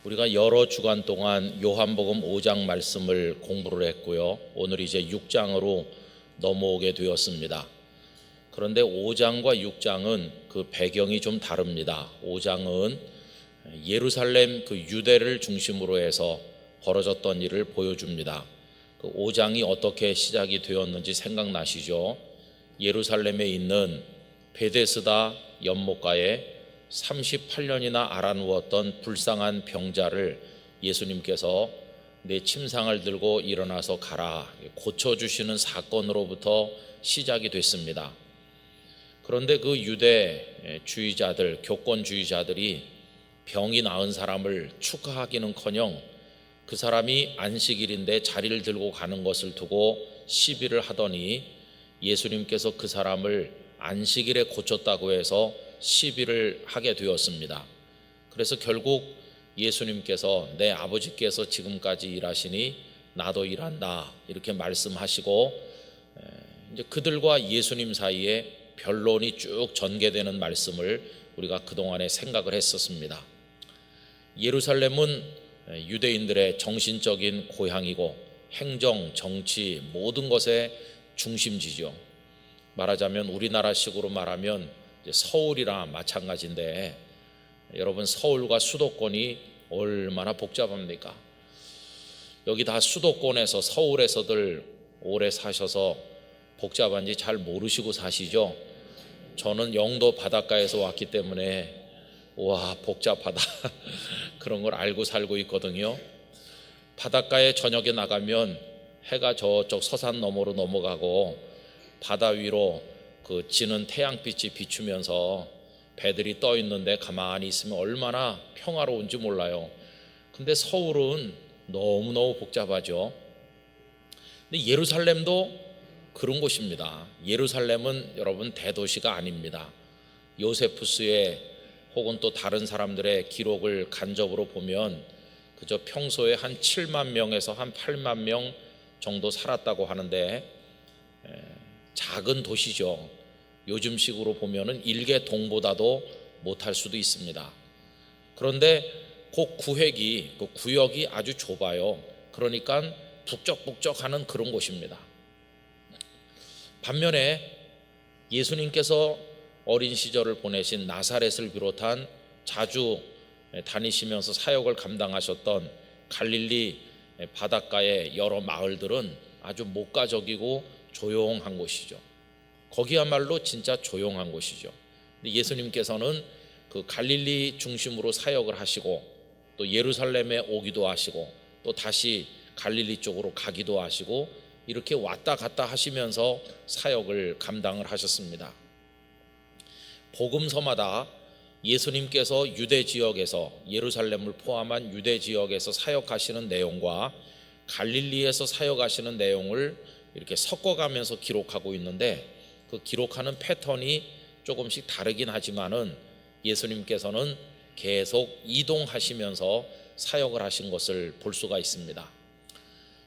우리가 여러 주간 동안 요한복음 5장 말씀을 공부를 했고요. 오늘 이제 6장으로 넘어오게 되었습니다. 그런데 5장과 6장은 그 배경이 좀 다릅니다. 5장은 예루살렘 그 유대를 중심으로 해서 벌어졌던 일을 보여줍니다. 그 5장이 어떻게 시작이 되었는지 생각나시죠? 예루살렘에 있는 베데스다 연못가에 38년이나 앓아누웠던 불쌍한 병자를 예수님께서 내 침상을 들고 일어나서 가라 고쳐주시는 사건으로부터 시작이 됐습니다. 그런데 그 유대주의자들, 교권주의자들이 병이 나은 사람을 축하하기는커녕 그 사람이 안식일인데 자리를 들고 가는 것을 두고 시비를 하더니 예수님께서 그 사람을 안식일에 고쳤다고 해서 시비를 하게 되었습니다. 그래서 결국 예수님께서 내 아버지께서 지금까지 일하시니 나도 일한다 이렇게 말씀하시고 이제 그들과 예수님 사이에 변론이 쭉 전개되는 말씀을 우리가 그동안에 생각을 했었습니다. 예루살렘은 유대인들의 정신적인 고향이고 행정, 정치 모든 것의 중심지죠. 말하자면 우리나라식으로 말하면 서울이랑 마찬가지인데 여러분 서울과 수도권이 얼마나 복잡합니까? 여기 다 수도권에서 서울에서들 오래 사셔서 복잡한지 잘 모르시고 사시죠? 저는 영도 바닷가에서 왔기 때문에 와 복잡하다 그런 걸 알고 살고 있거든요. 바닷가에 저녁에 나가면 해가 저쪽 서산 너머로 넘어가고 바다 위로 그 지는 태양빛이 비추면서 배들이 떠 있는데 가만히 있으면 얼마나 평화로운지 몰라요. 근데 서울은 너무너무 복잡하죠. 근데 예루살렘도 그런 곳입니다. 예루살렘은 여러분 대도시가 아닙니다. 요세푸스의 혹은 또 다른 사람들의 기록을 간접으로 보면 그저 평소에 한 7만 명에서 한 8만 명 정도 살았다고 하는데 작은 도시죠. 요즘식으로 보면은 일개동보다도 못할 수도 있습니다. 그런데 그 구획이, 그 구역이 아주 좁아요. 그러니까 북적북적하는 그런 곳입니다. 반면에 예수님께서 어린 시절을 보내신 나사렛을 비롯한 자주 다니시면서 사역을 감당하셨던 갈릴리 바닷가의 여러 마을들은 아주 목가적이고 조용한 곳이죠. 거기야말로 진짜 조용한 곳이죠. 근데 예수님께서는 그 갈릴리 중심으로 사역을 하시고 또 예루살렘에 오기도 하시고 또 다시 갈릴리 쪽으로 가기도 하시고 이렇게 왔다 갔다 하시면서 사역을 감당을 하셨습니다. 복음서마다 예수님께서 유대 지역에서 예루살렘을 포함한 유대 지역에서 사역하시는 내용과 갈릴리에서 사역하시는 내용을 이렇게 섞어가면서 기록하고 있는데 그 기록하는 패턴이 조금씩 다르긴 하지만은 예수님께서는 계속 이동하시면서 사역을 하신 것을 볼 수가 있습니다.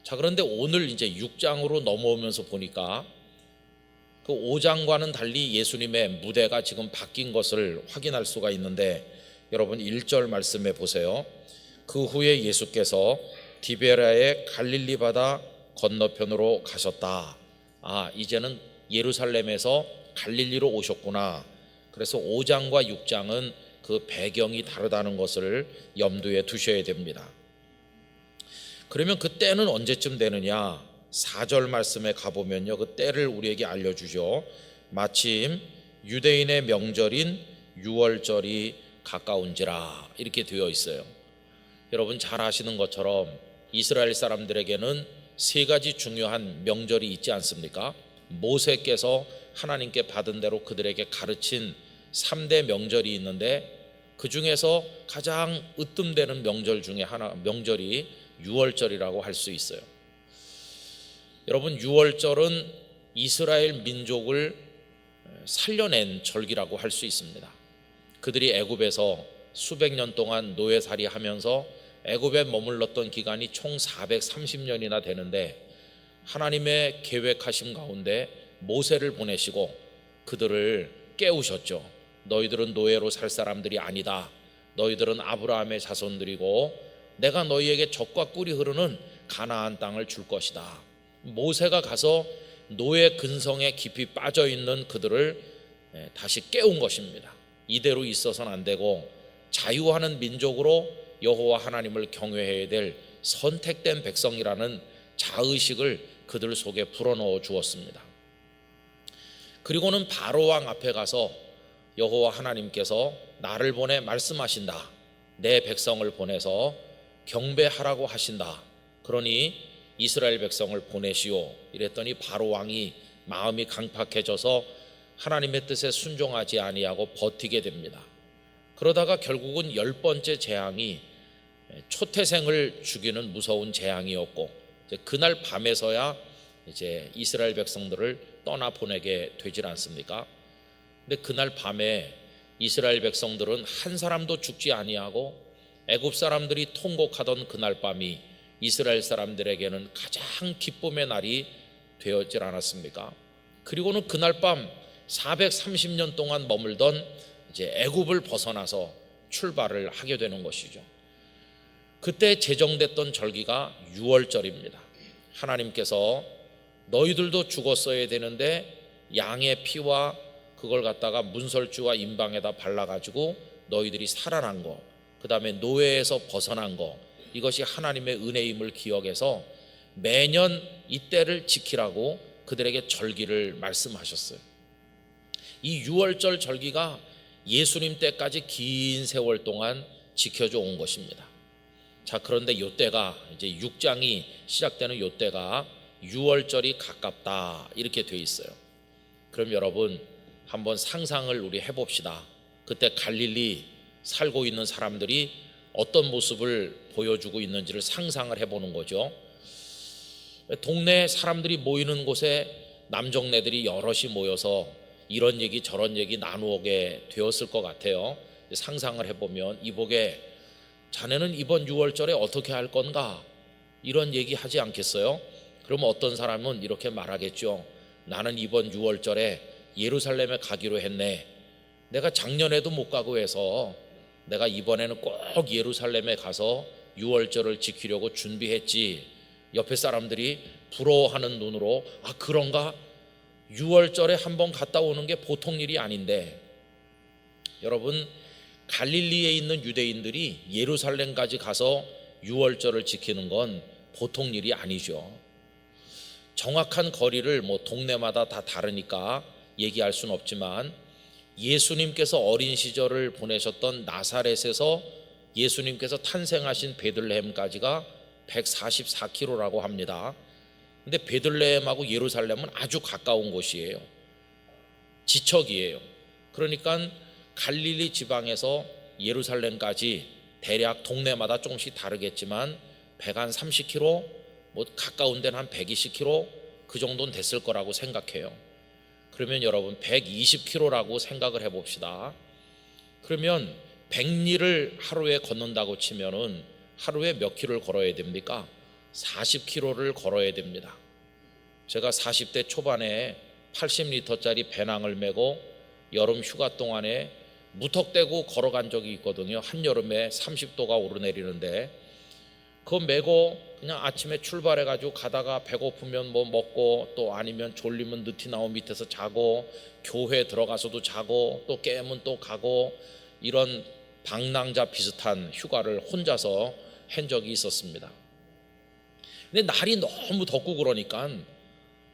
자, 그런데 오늘 이제 6장으로 넘어오면서 보니까 그 5장과는 달리 예수님의 무대가 지금 바뀐 것을 확인할 수가 있는데 여러분 1절 말씀해 보세요. 그 후에 예수께서 디베라의 갈릴리 바다 건너편으로 가셨다. 이제는 예루살렘에서 갈릴리로 오셨구나. 그래서 5장과 6장은 그 배경이 다르다는 것을 염두에 두셔야 됩니다. 그러면 그 때는 언제쯤 되느냐? 4절 말씀에 가보면요, 그 때를 우리에게 알려주죠. 마침 유대인의 명절인 유월절이 가까운지라 이렇게 되어 있어요. 여러분 잘 아시는 것처럼 이스라엘 사람들에게는 세 가지 중요한 명절이 있지 않습니까? 모세께서 하나님께 받은 대로 그들에게 가르친 3대 명절이 있는데 그 중에서 가장 으뜸되는 명절 중에 하나, 명절이 유월절이라고 할 수 있어요. 여러분 유월절은 이스라엘 민족을 살려낸 절기라고 할 수 있습니다. 그들이 애굽에서 수백 년 동안 노예살이 하면서 애굽에 머물렀던 기간이 총 430년이나 되는데 하나님의 계획하심 가운데 모세를 보내시고 그들을 깨우셨죠. 너희들은 노예로 살 사람들이 아니다. 너희들은 아브라함의 자손들이고 내가 너희에게 젖과 꿀이 흐르는 가나안 땅을 줄 것이다. 모세가 가서 노예 근성에 깊이 빠져 있는 그들을 다시 깨운 것입니다. 이대로 있어서는 안 되고 자유하는 민족으로 여호와 하나님을 경외해야 될 선택된 백성이라는 자의식을 그들 속에 불어넣어 주었습니다. 그리고는 바로 왕 앞에 가서 여호와 하나님께서 나를 보내 말씀하신다. 내 백성을 보내서 경배하라고 하신다. 그러니 이스라엘 백성을 보내시오. 이랬더니 바로 왕이 마음이 강팍해져서 하나님의 뜻에 순종하지 아니하고 버티게 됩니다. 그러다가 결국은 10번째 재앙이 초태생을 죽이는 무서운 재앙이었고, 그날 밤에서야 이제 이스라엘 백성들을 떠나 보내게 되질 않습니까? 근데 그날 밤에 이스라엘 백성들은 한 사람도 죽지 아니하고 애굽 사람들이 통곡하던 그날 밤이 이스라엘 사람들에게는 가장 기쁨의 날이 되었질 않았습니까? 그리고는 그날 밤 430년 동안 머물던 이제 애굽을 벗어나서 출발을 하게 되는 것이죠. 그때 제정됐던 절기가 유월절입니다. 하나님께서 너희들도 죽었어야 되는데 양의 피와 그걸 갖다가 문설주와 임방에다 발라가지고 너희들이 살아난 거, 그 다음에 노예에서 벗어난 거, 이것이 하나님의 은혜임을 기억해서 매년 이때를 지키라고 그들에게 절기를 말씀하셨어요. 이 유월절 절기가 예수님 때까지 긴 세월 동안 지켜져 온 것입니다. 자, 그런데 요때가 이제 6장이 시작되는 요때가 유월절이 가깝다 이렇게 돼 있어요. 그럼 여러분 한번 상상을 우리 해봅시다. 그때 갈릴리 살고 있는 사람들이 어떤 모습을 보여주고 있는지를 상상을 해보는 거죠. 동네 사람들이 모이는 곳에 남정네들이 여럿이 모여서 이런 얘기 저런 얘기 나누게 되었을 것 같아요. 상상을 해보면 이보게 자네는 이번 6월절에 어떻게 할 건가? 이런 얘기 하지 않겠어요? 그러면 어떤 사람은 이렇게 말하겠죠. 나는 이번 6월절에 예루살렘에 가기로 했네. 내가 작년에도 못 가고 해서 내가 이번에는 꼭 예루살렘에 가서 6월절을 지키려고 준비했지. 옆에 사람들이 부러워하는 눈으로 아 그런가? 6월절에 한번 갔다 오는 게 보통 일이 아닌데, 여러분 갈릴리에 있는 유대인들이 예루살렘까지 가서 6월절을 지키는 건 보통 일이 아니죠. 정확한 거리를 뭐 동네마다 다 다르니까 얘기할 수는 없지만 예수님께서 어린 시절을 보내셨던 나사렛에서 예수님께서 탄생하신 베들레헴까지가 144km라고 합니다. 근데 베들레헴하고 예루살렘은 아주 가까운 곳이에요. 지척이에요. 그러니까 갈릴리 지방에서 예루살렘까지 대략 동네마다 조금씩 다르겠지만 130km, 뭐 가까운 데는 한 120km 그 정도는 됐을 거라고 생각해요. 그러면 여러분 120km라고 생각을 해봅시다. 그러면 100리를 하루에 걷는다고 치면은 하루에 몇 킬로를 걸어야 됩니까? 40km를 걸어야 됩니다. 제가 40대 초반에 80리터짜리 배낭을 메고 여름 휴가 동안에 무턱대고 걸어간 적이 있거든요. 한여름에 30도가 오르내리는데 그거 메고 그냥 아침에 출발해가지고 가다가 배고프면 뭐 먹고 또 아니면 졸리면 느티나무 밑에서 자고 교회 들어가서도 자고 또 깨면 또 가고 이런 방랑자 비슷한 휴가를 혼자서 한 적이 있었습니다. 근데 날이 너무 덥고 그러니까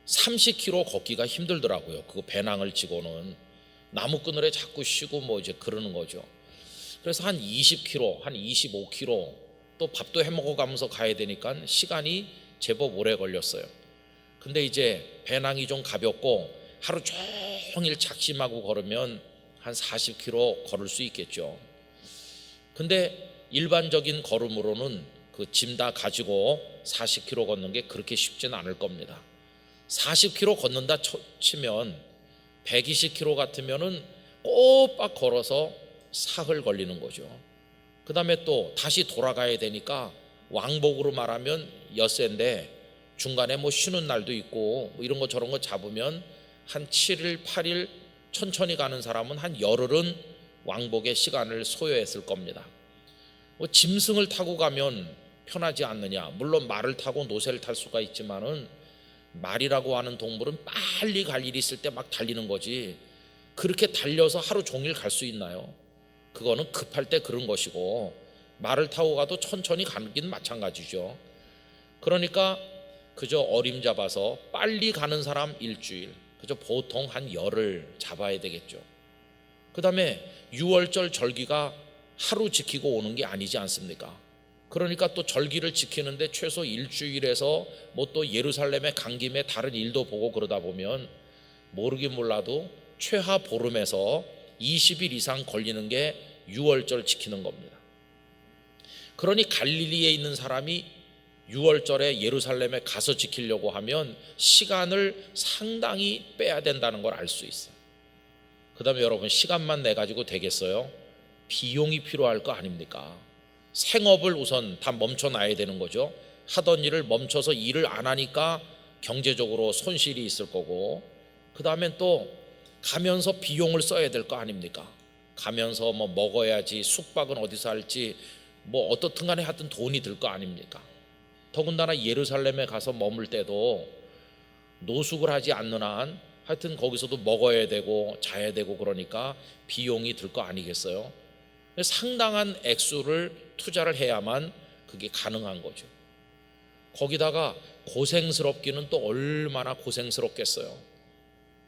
30km 걷기가 힘들더라고요. 그 배낭을 지고는 나무 그늘에 자꾸 쉬고 뭐 이제 그러는 거죠. 그래서 한 20km, 한 25km 또 밥도 해 먹어 가면서 가야 되니까 시간이 제법 오래 걸렸어요. 근데 이제 배낭이 좀 가볍고 하루 종일 작심하고 걸으면 한 40km 걸을 수 있겠죠. 근데 일반적인 걸음으로는 그 짐 다 가지고 40km 걷는 게 그렇게 쉽지는 않을 겁니다. 40km 걷는다 치면 120km 같으면은 꼬박 걸어서 사흘 걸리는 거죠. 그 다음에 또 다시 돌아가야 되니까 왕복으로 말하면 엿새인데 중간에 뭐 쉬는 날도 있고 뭐 이런 거 저런 거 잡으면 한 7일 8일 천천히 가는 사람은 한 열흘은 왕복의 시간을 소요했을 겁니다. 짐승을 타고 가면 편하지 않느냐? 물론 말을 타고 노새를 탈 수가 있지만은 말이라고 하는 동물은 빨리 갈 일이 있을 때 막 달리는 거지, 그렇게 달려서 하루 종일 갈 수 있나요? 그거는 급할 때 그런 것이고, 말을 타고 가도 천천히 가긴 마찬가지죠. 그러니까 그저 어림잡아서 빨리 가는 사람 일주일, 그저 보통 한 열흘 잡아야 되겠죠. 그 다음에 6월절 절기가 하루 지키고 오는 게 아니지 않습니까? 그러니까 또 절기를 지키는데 최소 일주일에서 뭐 또 예루살렘에 간 김에 다른 일도 보고 그러다 보면 모르긴 몰라도 최하 보름에서 20일 이상 걸리는 게 6월절 지키는 겁니다. 그러니 갈릴리에 있는 사람이 6월절에 예루살렘에 가서 지키려고 하면 시간을 상당히 빼야 된다는 걸 알 수 있어요. 그 다음에 여러분, 시간만 내가지고 되겠어요? 비용이 필요할 거 아닙니까? 생업을 우선 다 멈춰놔야 되는 거죠. 하던 일을 멈춰서 일을 안 하니까 경제적으로 손실이 있을 거고, 그 다음엔 또 가면서 비용을 써야 될 거 아닙니까? 가면서 뭐 먹어야지, 숙박은 어디서 할지, 뭐 어떻든 간에 하여튼 돈이 들 거 아닙니까? 더군다나 예루살렘에 가서 머물 때도 노숙을 하지 않는 한 하여튼 거기서도 먹어야 되고 자야 되고, 그러니까 비용이 들 거 아니겠어요? 상당한 액수를 투자를 해야만 그게 가능한 거죠. 거기다가 고생스럽기는 또 얼마나 고생스럽겠어요.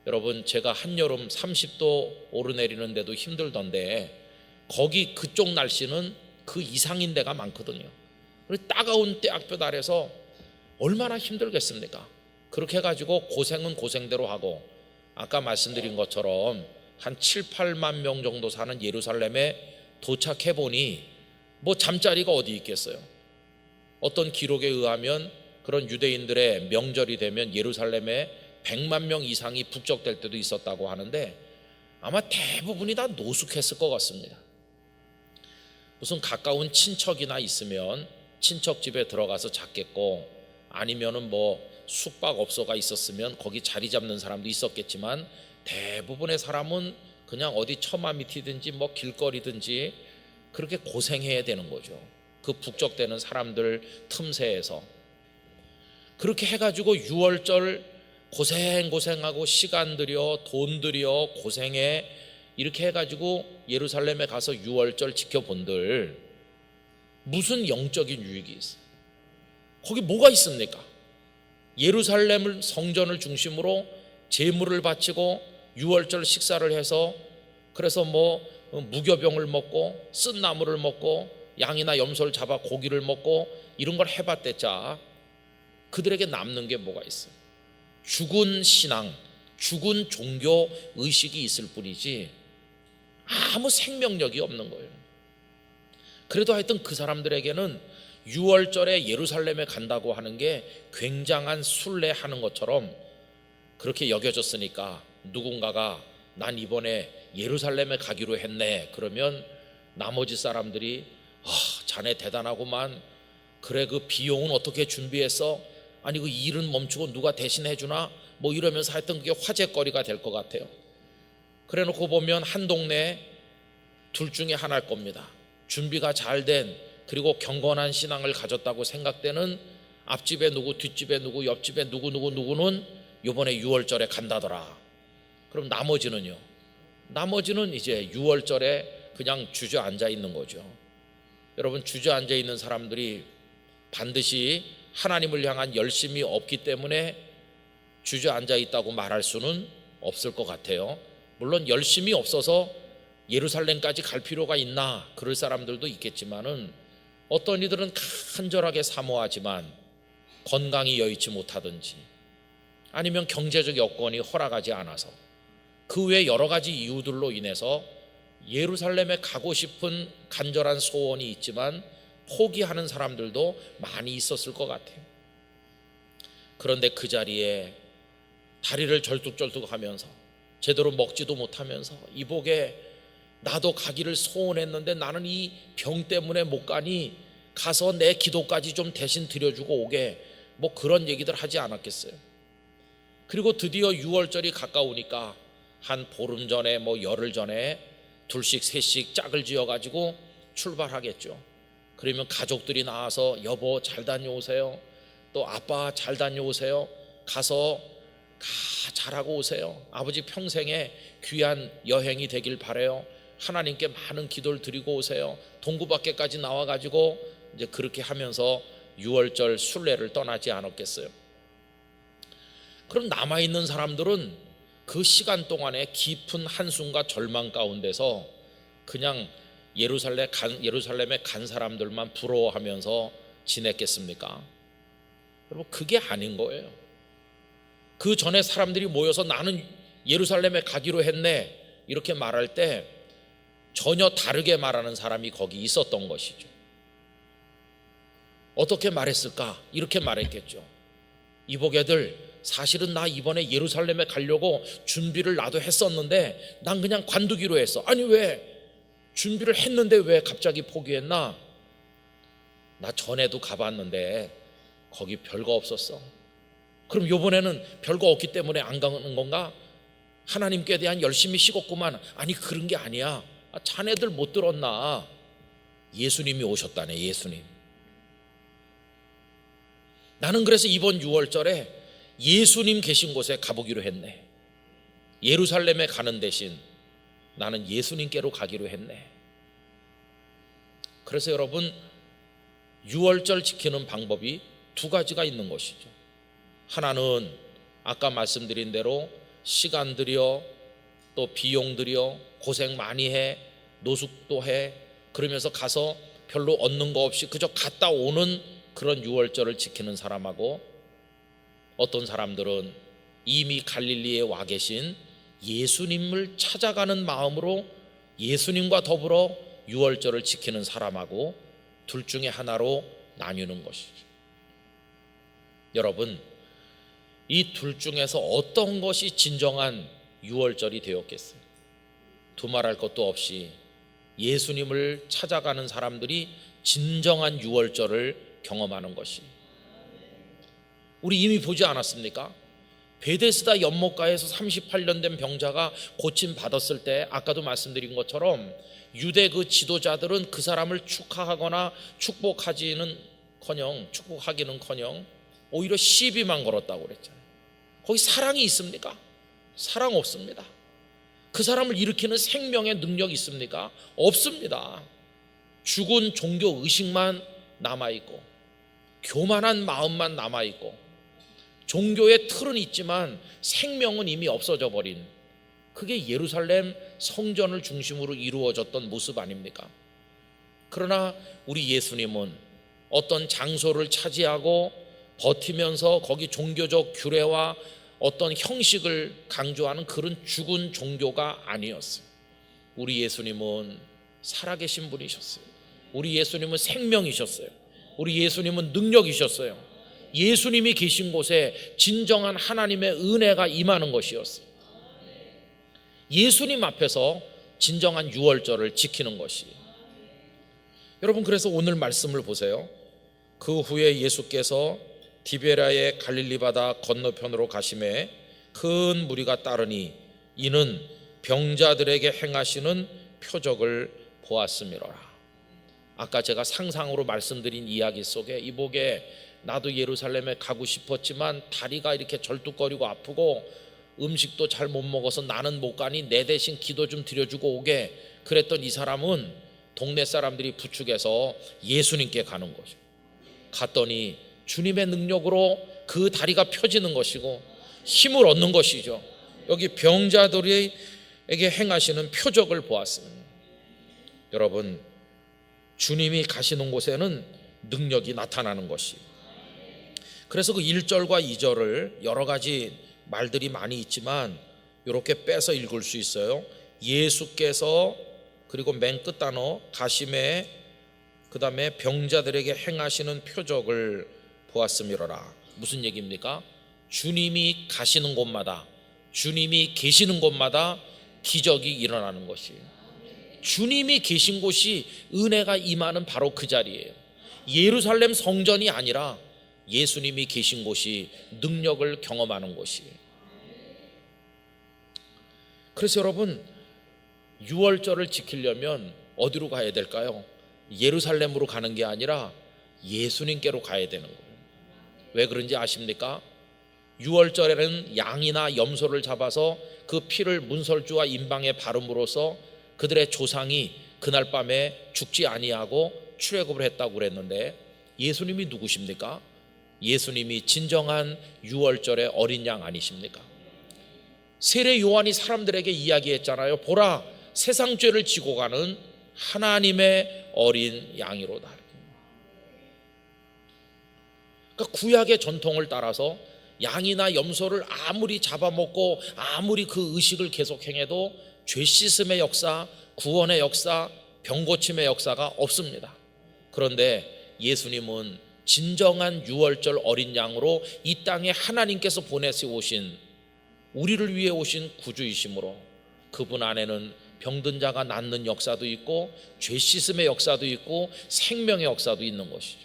여러분, 제가 한여름 30도 오르내리는데도 힘들던데 거기 그쪽 날씨는 그 이상인 데가 많거든요. 따가운 떼약볕 아래서 얼마나 힘들겠습니까? 그렇게 해가지고 고생은 고생대로 하고, 아까 말씀드린 것처럼 한 7, 8만 명 정도 사는 예루살렘에 도착해 보니 뭐 잠자리가 어디 있겠어요? 어떤 기록에 의하면 그런 유대인들의 명절이 되면 예루살렘에 100만 명 이상이 북적될 때도 있었다고 하는데 아마 대부분이 다 노숙했을 것 같습니다. 무슨 가까운 친척이나 있으면 친척 집에 들어가서 잤겠고, 아니면은 뭐 숙박업소가 있었으면 거기 자리 잡는 사람도 있었겠지만 대부분의 사람은 그냥 어디 처마 밑이든지 뭐 길거리든지 그렇게 고생해야 되는 거죠. 그 북적대는 사람들 틈새에서 그렇게 해가지고 6월절 고생하고 시간 들여 돈 들여 고생해, 이렇게 해가지고 예루살렘에 가서 6월절 지켜본들 무슨 영적인 유익이 있어요? 거기 뭐가 있습니까? 예루살렘을 성전을 중심으로 제물을 바치고 6월절 식사를 해서, 그래서 뭐 무교병을 먹고 쓴나물을 먹고 양이나 염소를 잡아 고기를 먹고 이런 걸 해봤댔자 그들에게 남는 게 뭐가 있어요? 죽은 신앙, 죽은 종교 의식이 있을 뿐이지 아무 생명력이 없는 거예요. 그래도 하여튼 그 사람들에게는 6월절에 예루살렘에 간다고 하는 게 굉장한 순례하는 것처럼 그렇게 여겨졌으니까, 누군가가 난 이번에 예루살렘에 가기로 했네 그러면 나머지 사람들이 자네 대단하구만, 그래 그 비용은 어떻게 준비했어? 아니 그 일은 멈추고 누가 대신 해주나? 뭐 이러면서 하여튼 그게 화제거리가 될 것 같아요. 그래 놓고 보면 한 동네에 둘 중에 하나일 겁니다. 준비가 잘된, 그리고 경건한 신앙을 가졌다고 생각되는 앞집에 누구, 뒷집에 누구, 옆집에 누구는 이번에 6월절에 간다더라. 그럼 나머지는요? 나머지는 이제 6월절에 그냥 주저앉아 있는 거죠. 여러분, 주저앉아 있는 사람들이 반드시 하나님을 향한 열심이 없기 때문에 주저앉아 있다고 말할 수는 없을 것 같아요. 물론 열심이 없어서 예루살렘까지 갈 필요가 있나 그럴 사람들도 있겠지만은, 어떤 이들은 간절하게 사모하지만 건강이 여의치 못하든지 아니면 경제적 여건이 허락하지 않아서 그 외 여러 가지 이유들로 인해서 예루살렘에 가고 싶은 간절한 소원이 있지만 포기하는 사람들도 많이 있었을 것 같아요. 그런데 그 자리에 다리를 절뚝절뚝하면서 제대로 먹지도 못하면서 이복에 나도 가기를 소원했는데 나는 이 병 때문에 못 가니 가서 내 기도까지 좀 대신 드려주고 오게, 뭐 그런 얘기들 하지 않았겠어요. 그리고 드디어 6월절이 가까우니까 한 보름 전에 뭐 열흘 전에 둘씩 셋씩 짝을 지어가지고 출발하겠죠. 그러면 가족들이 나와서 여보 잘 다녀오세요, 또 아빠 잘 다녀오세요, 가서 잘하고 오세요, 아버지 평생에 귀한 여행이 되길 바래요, 하나님께 많은 기도를 드리고 오세요, 동구 밖에까지 나와가지고 이제 그렇게 하면서 유월절 순례를 떠나지 않았겠어요? 그럼 남아있는 사람들은 그 시간 동안에 깊은 한숨과 절망 가운데서 그냥 예루살렘에 간 사람들만 부러워하면서 지냈겠습니까? 여러분, 그게 아닌 거예요. 그 전에 사람들이 모여서 나는 예루살렘에 가기로 했네 이렇게 말할 때 전혀 다르게 말하는 사람이 거기 있었던 것이죠. 어떻게 말했을까? 이렇게 말했겠죠. 이보게들, 사실은 나 이번에 예루살렘에 가려고 준비를 나도 했었는데 난 그냥 관두기로 했어. 아니, 왜? 준비를 했는데 왜 갑자기 포기했나? 나 전에도 가봤는데 거기 별거 없었어. 그럼 이번에는 별거 없기 때문에 안 가는 건가? 하나님께 대한 열심히 식었구만. 아니, 그런 게 아니야. 자네들 못 들었나? 예수님이 오셨다네. 예수님. 나는 그래서 이번 6월절에 예수님 계신 곳에 가보기로 했네. 예루살렘에 가는 대신 나는 예수님께로 가기로 했네. 그래서 여러분, 6월절 지키는 방법이 두 가지가 있는 것이죠. 하나는 아까 말씀드린 대로 시간 들여, 또 비용 들여, 고생 많이 해, 노숙도 해, 그러면서 가서 별로 얻는 거 없이 그저 갔다 오는 그런 6월절을 지키는 사람하고, 어떤 사람들은 이미 갈릴리에 와 계신 예수님을 찾아가는 마음으로 예수님과 더불어 6월절을 지키는 사람하고 둘 중에 하나로 나뉘는 것이죠. 여러분, 이 둘 중에서 어떤 것이 진정한 6월절이 되었겠어요? 두말할 것도 없이 예수님을 찾아가는 사람들이 진정한 6월절을 경험하는 것이, 우리 이미 보지 않았습니까? 베데스다 연못가에서 38년 된 병자가 고침 받았을 때 아까도 말씀드린 것처럼 유대 그 지도자들은 그 사람을 축하하거나 축복하기는커녕 오히려 시비만 걸었다고 그랬잖아요. 거기 사랑이 있습니까? 사랑 없습니다. 그 사람을 일으키는 생명의 능력이 있습니까? 없습니다. 죽은 종교 의식만 남아있고 교만한 마음만 남아있고 종교의 틀은 있지만 생명은 이미 없어져 버린, 그게 예루살렘 성전을 중심으로 이루어졌던 모습 아닙니까? 그러나 우리 예수님은 어떤 장소를 차지하고 버티면서 거기 종교적 규례와 어떤 형식을 강조하는 그런 죽은 종교가 아니었어요. 우리 예수님은 살아계신 분이셨어요. 우리 예수님은 생명이셨어요. 우리 예수님은 능력이셨어요. 예수님이 계신 곳에 진정한 하나님의 은혜가 임하는 것이었어요. 예수님 앞에서 진정한 유월절을 지키는 것이. 여러분, 그래서 오늘 말씀을 보세요. 그 후에 예수께서 디베랴의 갈릴리 바다 건너편으로 가심에 큰 무리가 따르니 이는 병자들에게 행하시는 표적을 보았음이로라. 아까 제가 상상으로 말씀드린 이야기 속에 이복에 나도 예루살렘에 가고 싶었지만 다리가 이렇게 절뚝거리고 아프고 음식도 잘 못 먹어서 나는 못 가니 내 대신 기도 좀 드려주고 오게 그랬던 이 사람은 동네 사람들이 부축해서 예수님께 가는 거죠. 갔더니 주님의 능력으로 그 다리가 펴지는 것이고 힘을 얻는 것이죠. 여기 병자들에게 행하시는 표적을 보았습니다. 여러분, 주님이 가시는 곳에는 능력이 나타나는 것이. 그래서 그 1절과 2절을 여러 가지 말들이 많이 있지만 이렇게 빼서 읽을 수 있어요. 예수께서, 그리고 맨 끝 단어 가심에, 그 다음에 병자들에게 행하시는 표적을 보았음이로라. 무슨 얘기입니까? 주님이 가시는 곳마다, 주님이 계시는 곳마다 기적이 일어나는 것이에요. 주님이 계신 곳이 은혜가 임하는 바로 그 자리예요. 예루살렘 성전이 아니라 예수님이 계신 곳이 능력을 경험하는 곳이에요. 그래서 여러분, 유월절을 지키려면 어디로 가야 될까요? 예루살렘으로 가는 게 아니라 예수님께로 가야 되는 거예요. 왜 그런지 아십니까? 유월절에는 양이나 염소를 잡아서 그 피를 문설주와 임방에 바름으로써 그들의 조상이 그날 밤에 죽지 아니하고 출애굽을 했다고 그랬는데, 예수님이 누구십니까? 예수님이 진정한 유월절의 어린 양 아니십니까? 세례 요한이 사람들에게 이야기했잖아요. 보라, 세상 죄를 지고 가는 하나님의 어린 양이로다. 그러니까 구약의 전통을 따라서 양이나 염소를 아무리 잡아먹고 아무리 그 의식을 계속 행해도 죄 씻음의 역사, 구원의 역사, 병 고침의 역사가 없습니다. 그런데 예수님은 진정한 유월절 어린 양으로 이 땅에 하나님께서 보내서 오신, 우리를 위해 오신 구주이심으로 그분 안에는 병든 자가 낫는 역사도 있고 죄 씻음의 역사도 있고 생명의 역사도 있는 것이죠.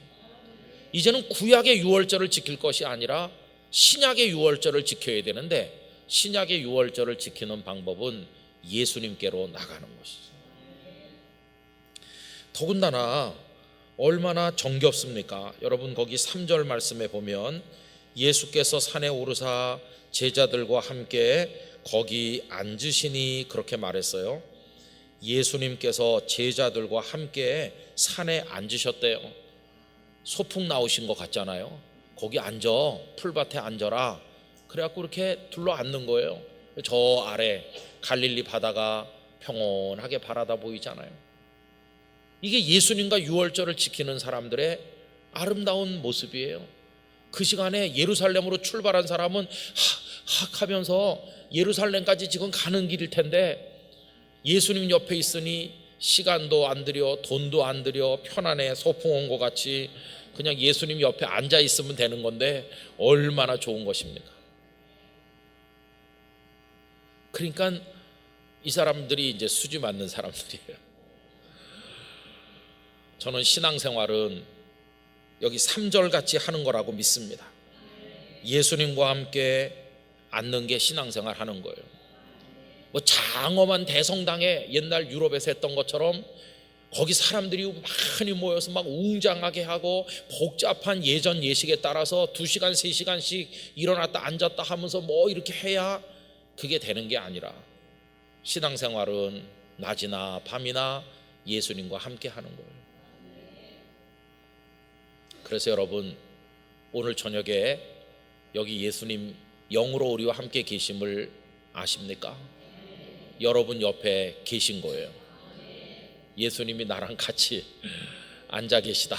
이제는 구약의 유월절을 지킬 것이 아니라 신약의 유월절을 지켜야 되는데, 신약의 유월절을 지키는 방법은 예수님께로 나가는 것이죠. 더군다나 얼마나 정겹습니까? 여러분, 거기 3절 말씀에 보면 예수께서 산에 오르사 제자들과 함께 거기 앉으시니 그렇게 말했어요. 예수님께서 제자들과 함께 산에 앉으셨대요. 소풍 나오신 것 같잖아요. 거기 앉아, 풀밭에 앉아라. 그래갖고 이렇게 둘러 앉는 거예요. 저 아래 갈릴리 바다가 평온하게 바라다 보이잖아요. 이게 예수님과 유월절을 지키는 사람들의 아름다운 모습이에요. 그 시간에 예루살렘으로 출발한 사람은 학 하면서 예루살렘까지 지금 가는 길일 텐데, 예수님 옆에 있으니 시간도 안 들여 돈도 안 들여 편안해 소풍 온 것 같이 그냥 예수님 옆에 앉아 있으면 되는 건데 얼마나 좋은 것입니까? 그러니까 이 사람들이 이제 수지 맞는 사람들이에요. 저는 신앙생활은 여기 3절 같이 하는 거라고 믿습니다. 예수님과 함께 앉는 게 신앙생활 하는 거예요. 뭐 장엄한 대성당에 옛날 유럽에서 했던 것처럼 거기 사람들이 많이 모여서 막 웅장하게 하고 복잡한 예전 예식에 따라서 2시간 3시간씩 일어났다 앉았다 하면서 뭐 이렇게 해야 그게 되는 게 아니라, 신앙생활은 낮이나 밤이나 예수님과 함께 하는 거예요. 그래서 여러분, 오늘 저녁에 여기 예수님 영으로 우리와 함께 계심을 아십니까? 여러분 옆에 계신 거예요. 예수님이 나랑 같이 앉아 계시다.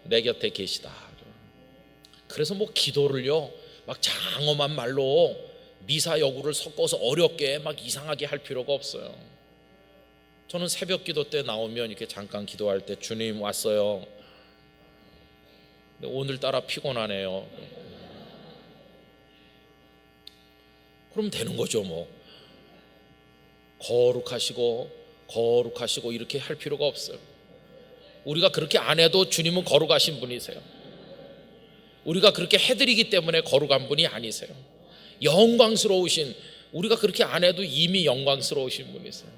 내 곁에 계시다. 그래서 뭐 기도를요 막 장엄한 말로 미사 여구를 섞어서 어렵게 막 이상하게 할 필요가 없어요. 저는 새벽 기도 때 나오면 이렇게 잠깐 기도할 때 주님 왔어요. 근데 오늘따라 피곤하네요. 그럼 되는 거죠. 뭐 거룩하시고 이렇게 할 필요가 없어요. 우리가 그렇게 안 해도 주님은 거룩하신 분이세요. 우리가 그렇게 해드리기 때문에 거룩한 분이 아니세요. 영광스러우신, 우리가 그렇게 안 해도 이미 영광스러우신 분이세요.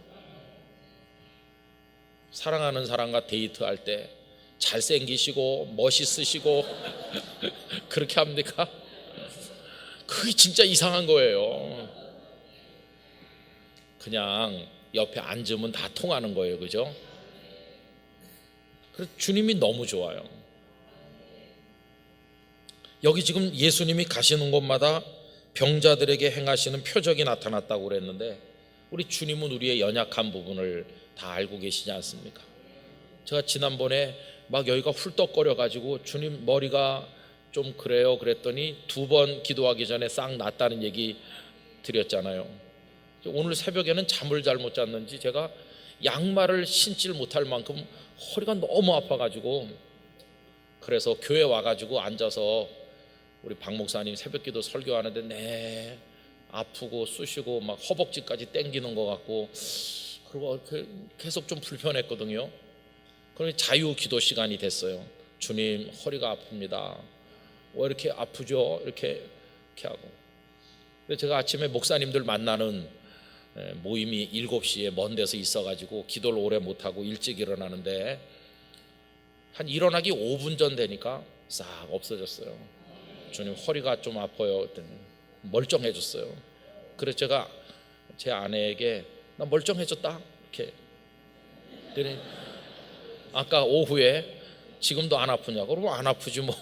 사랑하는 사람과 데이트할 때 잘생기시고 멋있으시고 그렇게 합니까? 그게 진짜 이상한 거예요. 그냥 옆에 앉으면 다 통하는 거예요. 그죠? 그래서 주님이 너무 좋아요. 여기 지금 예수님이 가시는 곳마다 병자들에게 행하시는 표적이 나타났다고 그랬는데, 우리 주님은 우리의 연약한 부분을 다 알고 계시지 않습니까? 제가 지난번에 막 여기가 훌떡거려 가지고 주님 머리가 좀 그래요 그랬더니 2번 기도하기 전에 싹 났다는 얘기 드렸잖아요. 오늘 새벽에는 잠을 잘못 잤는지 제가 양말을 신질 못할 만큼 허리가 너무 아파가지고, 그래서 교회 와가지고 앉아서 우리 박 목사님 새벽기도 설교하는데 네 아프고 쑤시고 막 허벅지까지 땡기는 것 같고, 그리고 계속 좀 불편했거든요. 그러니 자유 기도 시간이 됐어요. 주님 허리가 아픕니다. 왜 이렇게 아프죠? 이렇게 하고. 근데 제가 아침에 목사님들 만나는 모임이 7시에 먼 데서 있어가지고 기도를 오래 못하고 일찍 일어나는데 한 일어나기 5분 전 되니까 싹 없어졌어요. 주님, 허리가 좀 아파요. 그랬더니 멀쩡해졌어요. 그래서 제가 제 아내에게 나 멀쩡해졌다 이렇게 그랬더니 아까 오후에 지금도 안 아프냐고. 그러면 안 아프지 뭐.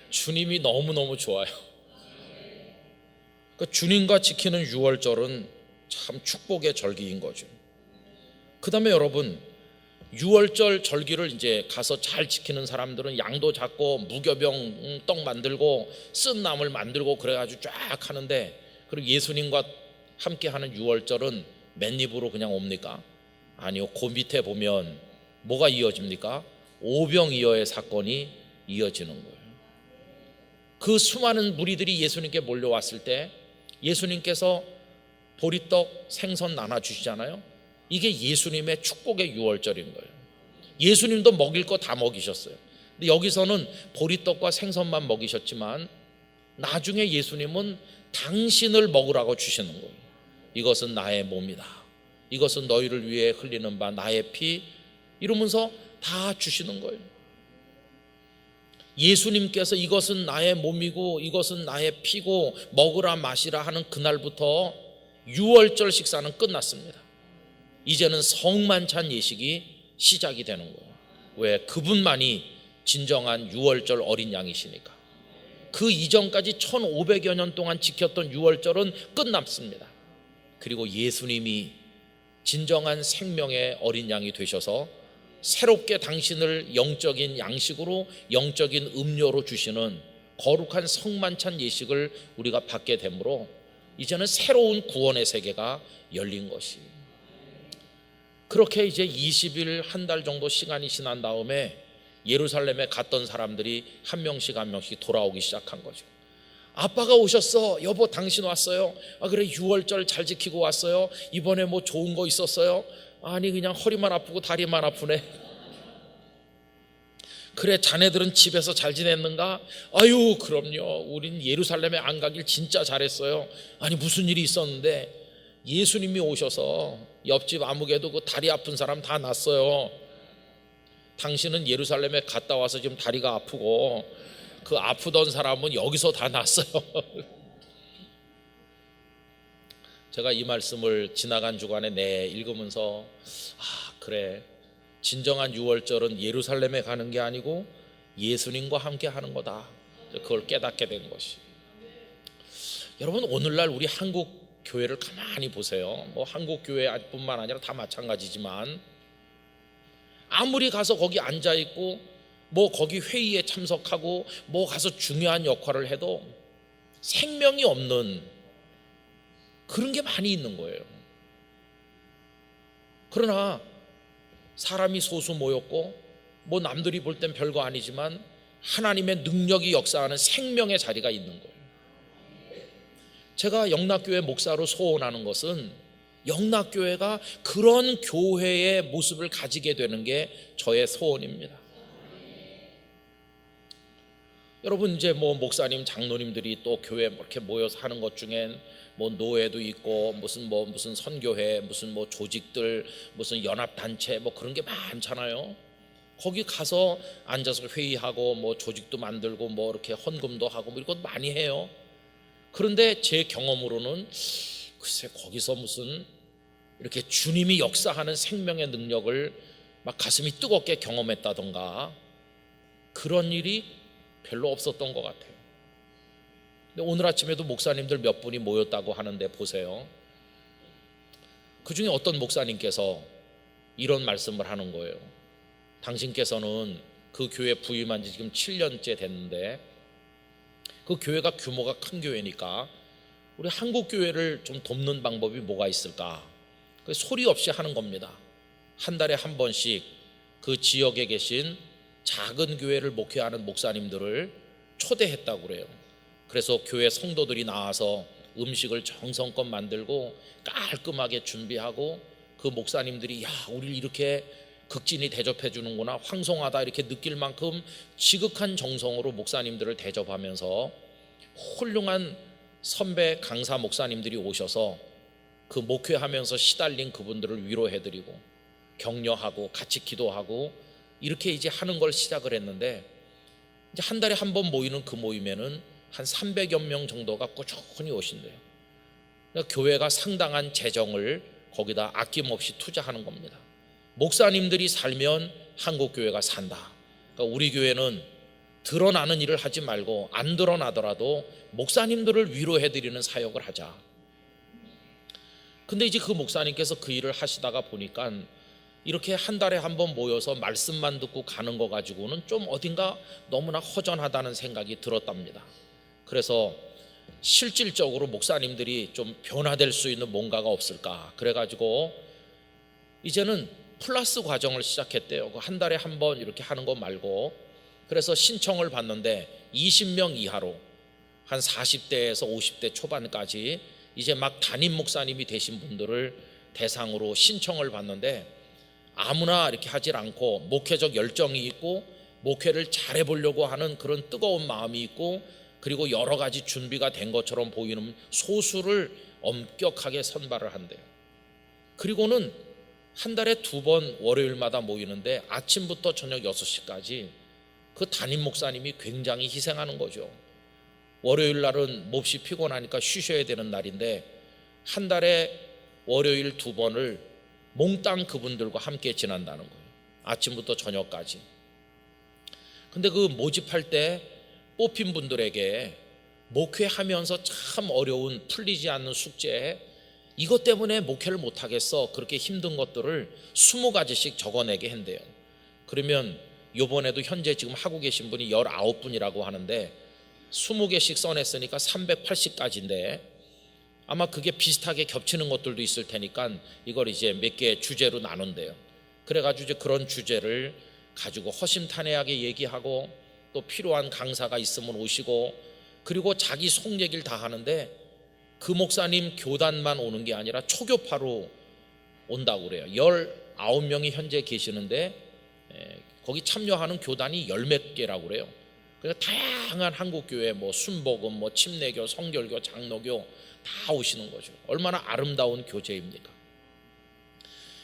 주님이 너무너무 좋아요. 그러니까 주님과 지키는 유월절은 참 축복의 절기인 거죠. 그 다음에 여러분, 유월절 절기를 이제 가서 잘 지키는 사람들은 양도 잡고 무교병 떡 만들고 쓴 나물 만들고 그래가지고 쫙 하는데, 그리고 예수님과 함께 하는 유월절은 맨입으로 그냥 옵니까? 아니요. 그 밑에 보면 뭐가 이어집니까? 오병이어의 사건이 이어지는 거예요. 그 수많은 무리들이 예수님께 몰려왔을 때 예수님께서 보리떡 생선 나눠주시잖아요. 이게 예수님의 축복의 유월절인 거예요. 예수님도 먹일 거 다 먹이셨어요. 근데 여기서는 보리떡과 생선만 먹이셨지만 나중에 예수님은 당신을 먹으라고 주시는 거예요. 이것은 나의 몸이다. 이것은 너희를 위해 흘리는 바 나의 피, 이러면서 다 주시는 거예요. 예수님께서 이것은 나의 몸이고 이것은 나의 피고 먹으라 마시라 하는 그날부터 유월절 식사는 끝났습니다. 이제는 성만찬 예식이 시작이 되는 거예요. 왜? 그분만이 진정한 유월절 어린 양이시니까. 그 이전까지 1500여 년 동안 지켰던 유월절은 끝났습니다. 그리고 예수님이 진정한 생명의 어린 양이 되셔서 새롭게 당신을 영적인 양식으로, 영적인 음료로 주시는 거룩한 성만찬 예식을 우리가 받게 되므로 이제는 새로운 구원의 세계가 열린 것이. 그렇게 이제 20일 한 달 정도 시간이 지난 다음에 예루살렘에 갔던 사람들이 한 명씩 한 명씩 돌아오기 시작한 거죠. 아빠가 오셨어. 여보, 당신 왔어요. 아, 그래, 유월절 잘 지키고 왔어요. 이번에 뭐 좋은 거 있었어요? 아니, 그냥 허리만 아프고 다리만 아프네. 그래, 자네들은 집에서 잘 지냈는가? 아유, 그럼요. 우린 예루살렘에 안 가길 진짜 잘했어요. 아니, 무슨 일이 있었는데? 예수님이 오셔서 옆집 아무개도 그 다리 아픈 사람 다 났어요. 당신은 예루살렘에 갔다 와서 지금 다리가 아프고 그 아프던 사람은 여기서 다 났어요. 제가 이 말씀을 지나간 주간에 읽으면서 그래, 진정한 유월절은 예루살렘에 가는 게 아니고 예수님과 함께 하는 거다. 그걸 깨닫게 된 것이. 여러분, 오늘날 우리 한국 교회를 가만히 보세요. 뭐 한국 교회뿐만 아니라 다 마찬가지지만 아무리 가서 거기 앉아 있고 뭐 거기 회의에 참석하고 뭐 가서 중요한 역할을 해도 생명이 없는 그런 게 많이 있는 거예요. 그러나 사람이 소수 모였고 뭐 남들이 볼 땐 별거 아니지만 하나님의 능력이 역사하는 생명의 자리가 있는 거예요. 제가 영락교회 목사로 소원하는 것은 영락교회가 그런 교회의 모습을 가지게 되는 게 저의 소원입니다. 여러분, 이제 뭐 목사님, 장로님들이 또 교회 이렇게 모여서 하는 것 중엔 뭐 노회도 있고 무슨 선교회, 무슨 뭐 조직들, 무슨 연합단체 뭐 그런 게 많잖아요. 거기 가서 앉아서 회의하고 뭐 조직도 만들고 뭐 이렇게 헌금도 하고 뭐 이런 것 많이 해요. 그런데 제 경험으로는 글쎄 거기서 무슨 이렇게 주님이 역사하는 생명의 능력을 막 가슴이 뜨겁게 경험했다던가 그런 일이 별로 없었던 것 같아요. 근데 오늘 아침에도 목사님들 몇 분이 모였다고 하는데 보세요. 그 중에 어떤 목사님께서 이런 말씀을 하는 거예요. 당신께서는 그 교회 부임한 지 지금 7년째 됐는데 그 교회가 규모가 큰 교회니까 우리 한국 교회를 좀 돕는 방법이 뭐가 있을까? 소리 없이 하는 겁니다. 한 달에 한 번씩 그 지역에 계신 작은 교회를 목회하는 목사님들을 초대했다고 그래요. 그래서 교회 성도들이 나와서 음식을 정성껏 만들고 깔끔하게 준비하고 그 목사님들이 야, 우리를 이렇게 극진히 대접해 주는구나, 황송하다 이렇게 느낄 만큼 지극한 정성으로 목사님들을 대접하면서 훌륭한 선배 강사 목사님들이 오셔서 그 목회하면서 시달린 그분들을 위로해드리고 격려하고 같이 기도하고 이렇게 이제 하는 걸 시작을 했는데, 이제 한 달에 한 번 모이는 그 모임에는 한 300여 명 정도가 꾸준히 오신대요. 그러니까 교회가 상당한 재정을 거기다 아낌없이 투자하는 겁니다. 목사님들이 살면 한국교회가 산다. 그러니까 우리 교회는 드러나는 일을 하지 말고 안 드러나더라도 목사님들을 위로해드리는 사역을 하자. 근데 이제 그 목사님께서 그 일을 하시다가 보니까 이렇게 한 달에 한 번 모여서 말씀만 듣고 가는 거 가지고는 좀 어딘가 너무나 허전하다는 생각이 들었답니다. 그래서 실질적으로 목사님들이 좀 변화될 수 있는 뭔가가 없을까, 그래가지고 이제는 플러스 과정을 시작했대요. 한 달에 한 번 이렇게 하는 거 말고. 그래서 신청을 받는데 20명 이하로 한 40대에서 50대 초반까지 이제 막 담임 목사님이 되신 분들을 대상으로 신청을 받는데, 아무나 이렇게 하질 않고 목회적 열정이 있고 목회를 잘해보려고 하는 그런 뜨거운 마음이 있고, 그리고 여러 가지 준비가 된 것처럼 보이는 소수를 엄격하게 선발을 한대요. 그리고는 한 달에 2번 월요일마다 모이는데 아침부터 저녁 6시까지 그 담임 목사님이 굉장히 희생하는 거죠. 월요일 날은 몹시 피곤하니까 쉬셔야 되는 날인데 한 달에 월요일 2번을 몽땅 그분들과 함께 지난다는 거예요. 아침부터 저녁까지. 근데 그 모집할 때 뽑힌 분들에게 목회하면서 참 어려운 풀리지 않는 숙제, 이것 때문에 목회를 못하겠어, 그렇게 힘든 것들을 20가지씩 적어내게 한대요. 그러면 요번에도 현재 지금 하고 계신 분이 19분이라고 하는데 20개씩 써냈으니까 380가지인데 아마 그게 비슷하게 겹치는 것들도 있을 테니까 이걸 이제 몇 개 주제로 나눈대요. 그래가지고 이제 그런 주제를 가지고 허심탄회하게 얘기하고 또 필요한 강사가 있으면 오시고, 그리고 자기 속 얘기를 다 하는데 그 목사님 교단만 오는 게 아니라 초교파로 온다고 그래요. 19명이 현재 계시는데 거기 참여하는 교단이 10몇 개라고 그래요. 그래서 다양한 한국교회 뭐 순복음, 뭐 침례교, 성결교, 장로교 다 오시는 거죠. 얼마나 아름다운 교제입니까?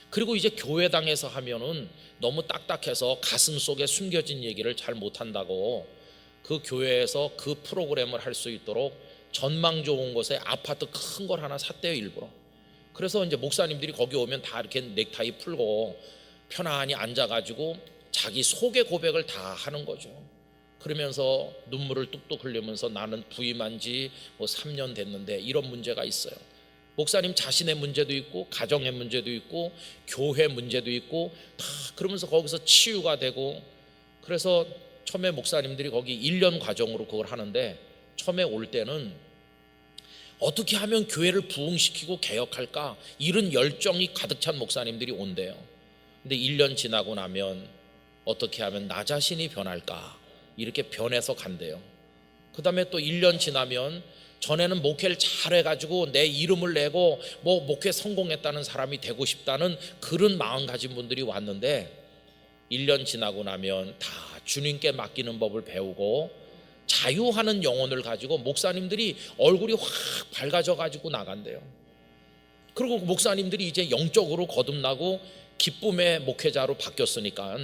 그리고 이제 교회당에서 하면은 너무 딱딱해서 가슴 속에 숨겨진 얘기를 잘 못한다고 그 교회에서 그 프로그램을 할 수 있도록 전망 좋은 곳에 아파트 큰 걸 하나 샀대요, 일부러. 그래서 이제 목사님들이 거기 오면 다 이렇게 넥타이 풀고 편안히 앉아가지고 자기 속의 고백을 다 하는 거죠. 그러면서 눈물을 뚝뚝 흘리면서 나는 부임한 지 뭐 3년 됐는데 이런 문제가 있어요. 목사님 자신의 문제도 있고 가정의 문제도 있고 교회 문제도 있고 다 그러면서 거기서 치유가 되고, 그래서 처음에 목사님들이 거기 1년 과정으로 그걸 하는데 처음에 올 때는 어떻게 하면 교회를 부흥시키고 개혁할까, 이런 열정이 가득 찬 목사님들이 온대요. 근데 1년 지나고 나면 어떻게 하면 나 자신이 변할까, 이렇게 변해서 간대요. 그 다음에 또 1년 지나면 전에는 목회를 잘해가지고 내 이름을 내고 뭐 목회 성공했다는 사람이 되고 싶다는 그런 마음 가진 분들이 왔는데 1년 지나고 나면 다 주님께 맡기는 법을 배우고 자유하는 영혼을 가지고 목사님들이 얼굴이 확 밝아져 가지고 나간대요. 그리고 목사님들이 이제 영적으로 거듭나고 기쁨의 목회자로 바뀌었으니까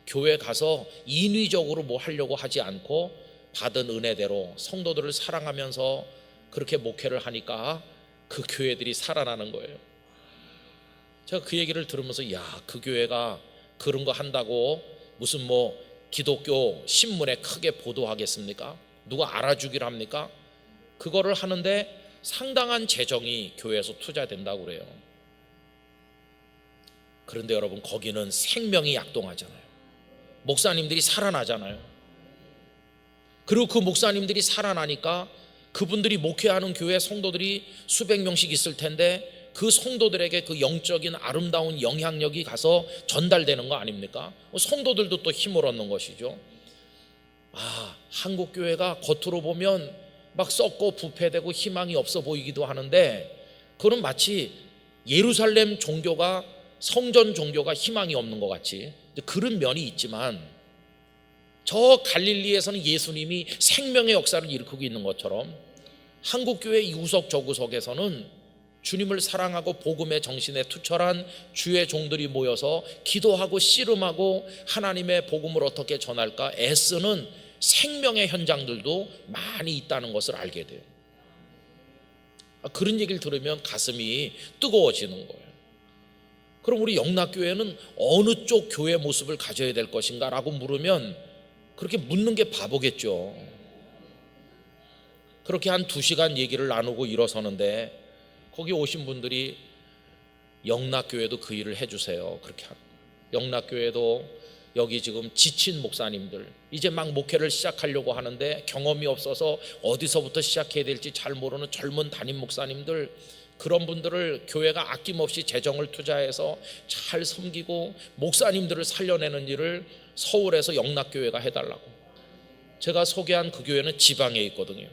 교회 가서 인위적으로 뭐 하려고 하지 않고 받은 은혜대로 성도들을 사랑하면서 그렇게 목회를 하니까 그 교회들이 살아나는 거예요. 제가 그 얘기를 들으면서 야, 그 교회가 그런 거 한다고 무슨 뭐 기독교 신문에 크게 보도하겠습니까? 누가 알아주기를 합니까? 그거를 하는데 상당한 재정이 교회에서 투자된다고 그래요. 그런데 여러분, 거기는 생명이 약동하잖아요. 목사님들이 살아나잖아요. 그리고 그 목사님들이 살아나니까 그분들이 목회하는 교회 성도들이 수백 명씩 있을 텐데 그 성도들에게 그 영적인 아름다운 영향력이 가서 전달되는 거 아닙니까? 성도들도 또 힘을 얻는 것이죠. 아, 한국 교회가 겉으로 보면 막 썩고 부패되고 희망이 없어 보이기도 하는데 그건 마치 예루살렘 종교가, 성전 종교가 희망이 없는 것 같이 그런 면이 있지만, 저 갈릴리에서는 예수님이 생명의 역사를 일으키고 있는 것처럼 한국교회 이구석 저구석에서는 주님을 사랑하고 복음의 정신에 투철한 주의 종들이 모여서 기도하고 씨름하고 하나님의 복음을 어떻게 전할까 애쓰는 생명의 현장들도 많이 있다는 것을 알게 돼요. 그런 얘기를 들으면 가슴이 뜨거워지는 거예요. 그럼 우리 영락교회는 어느 쪽 교회 모습을 가져야 될 것인가 라고 물으면 그렇게 묻는 게 바보겠죠. 그렇게 한 2시간 얘기를 나누고 일어서는데 거기 오신 분들이 영락교회도 그 일을 해주세요. 그렇게 하고 영락교회도 여기 지금 지친 목사님들 이제 막 목회를 시작하려고 하는데 경험이 없어서 어디서부터 시작해야 될지 잘 모르는 젊은 담임 목사님들, 그런 분들을 교회가 아낌없이 재정을 투자해서 잘 섬기고 목사님들을 살려내는 일을 서울에서 영락교회가 해달라고. 제가 소개한 그 교회는 지방에 있거든요.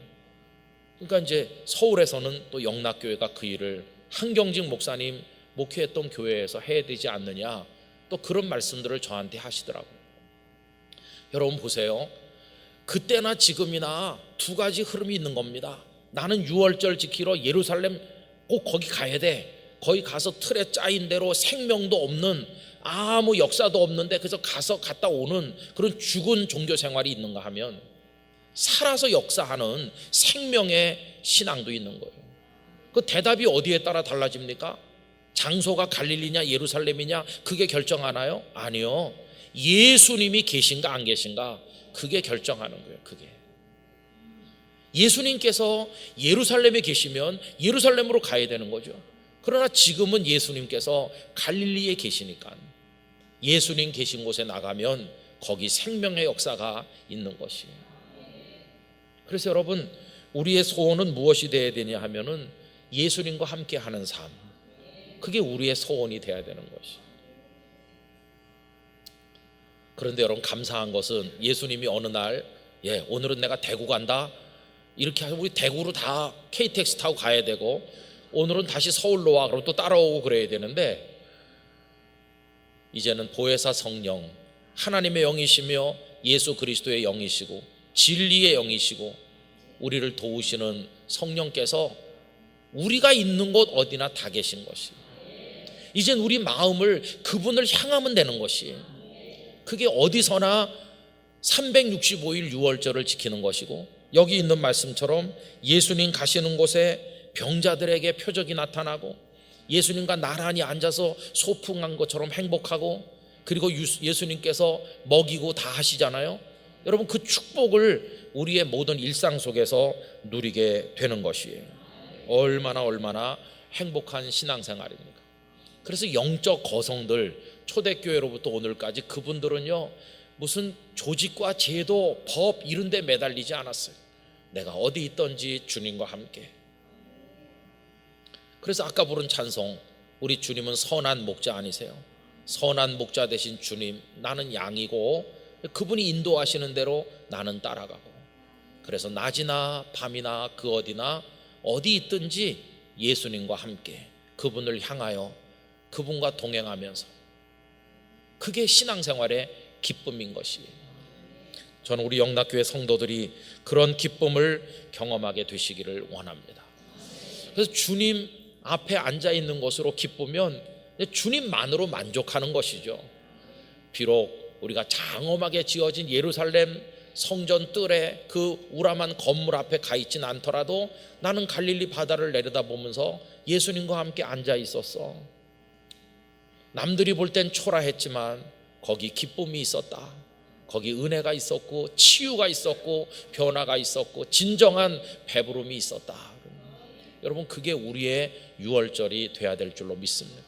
그러니까 이제 서울에서는 또 영락교회가 그 일을 한경직 목사님 목회했던 교회에서 해야 되지 않느냐, 또 그런 말씀들을 저한테 하시더라고요. 여러분 보세요. 그때나 지금이나 두 가지 흐름이 있는 겁니다. 나는 유월절 지키러 예루살렘 꼭 거기 가야 돼. 거기 가서 틀에 짜인 대로 생명도 없는 아무 역사도 없는데 그래서 가서 갔다 오는 그런 죽은 종교 생활이 있는가 하면 살아서 역사하는 생명의 신앙도 있는 거예요. 그 대답이 어디에 따라 달라집니까? 장소가 갈릴리냐 예루살렘이냐 그게 결정하나요? 아니요. 예수님이 계신가 안 계신가 그게 결정하는 거예요. 그게 예수님께서 예루살렘에 계시면 예루살렘으로 가야 되는 거죠. 그러나 지금은 예수님께서 갈릴리에 계시니까 예수님 계신 곳에 나가면 거기 생명의 역사가 있는 것이에요. 그래서 여러분 우리의 소원은 무엇이 되어야 되냐 하면은 예수님과 함께 하는 삶, 그게 우리의 소원이 되어야 되는 것이. 그런데 여러분 감사한 것은 예수님이 어느 날 오늘은 내가 대구 간다 이렇게 하면 우리 대구로 다 KTX 타고 가야 되고 오늘은 다시 서울로 와 그럼 또 따라오고 그래야 되는데 이제는 보혜사 성령 하나님의 영이시며 예수 그리스도의 영이시고 진리의 영이시고 우리를 도우시는 성령께서 우리가 있는 곳 어디나 다 계신 것이. 이젠 우리 마음을 그분을 향하면 되는 것이. 그게 어디서나 365일 유월절을 지키는 것이고 여기 있는 말씀처럼 예수님 가시는 곳에 병자들에게 표적이 나타나고 예수님과 나란히 앉아서 소풍한 것처럼 행복하고 그리고 예수님께서 먹이고 다 하시잖아요. 여러분 그 축복을 우리의 모든 일상 속에서 누리게 되는 것이에요. 얼마나 행복한 신앙생활입니까? 그래서 영적 거성들 초대교회로부터 오늘까지 그분들은요 무슨 조직과 제도, 법 이런 데 매달리지 않았어요. 내가 어디 있든지 주님과 함께. 그래서 아까 부른 찬송, 우리 주님은 선한 목자 아니세요? 선한 목자 되신 주님, 나는 양이고 그분이 인도하시는 대로 나는 따라가고, 그래서 낮이나 밤이나 그 어디나 어디 있든지 예수님과 함께 그분을 향하여 그분과 동행하면서, 그게 신앙생활의 기쁨인 것이에요. 저는 우리 영락교회 성도들이 그런 기쁨을 경험하게 되시기를 원합니다. 그래서 주님 앞에 앉아 있는 것으로 기쁘면 주님만으로 만족하는 것이죠. 비록 우리가 장엄하게 지어진 예루살렘 성전 뜰에 그 우람한 건물 앞에 가 있진 않더라도 나는 갈릴리 바다를 내려다보면서 예수님과 함께 앉아 있었어. 남들이 볼 땐 초라했지만 거기 기쁨이 있었다. 거기 은혜가 있었고 치유가 있었고 변화가 있었고 진정한 배부름이 있었다. 여러분 그게 우리의 유월절이 돼야 될 줄로 믿습니다.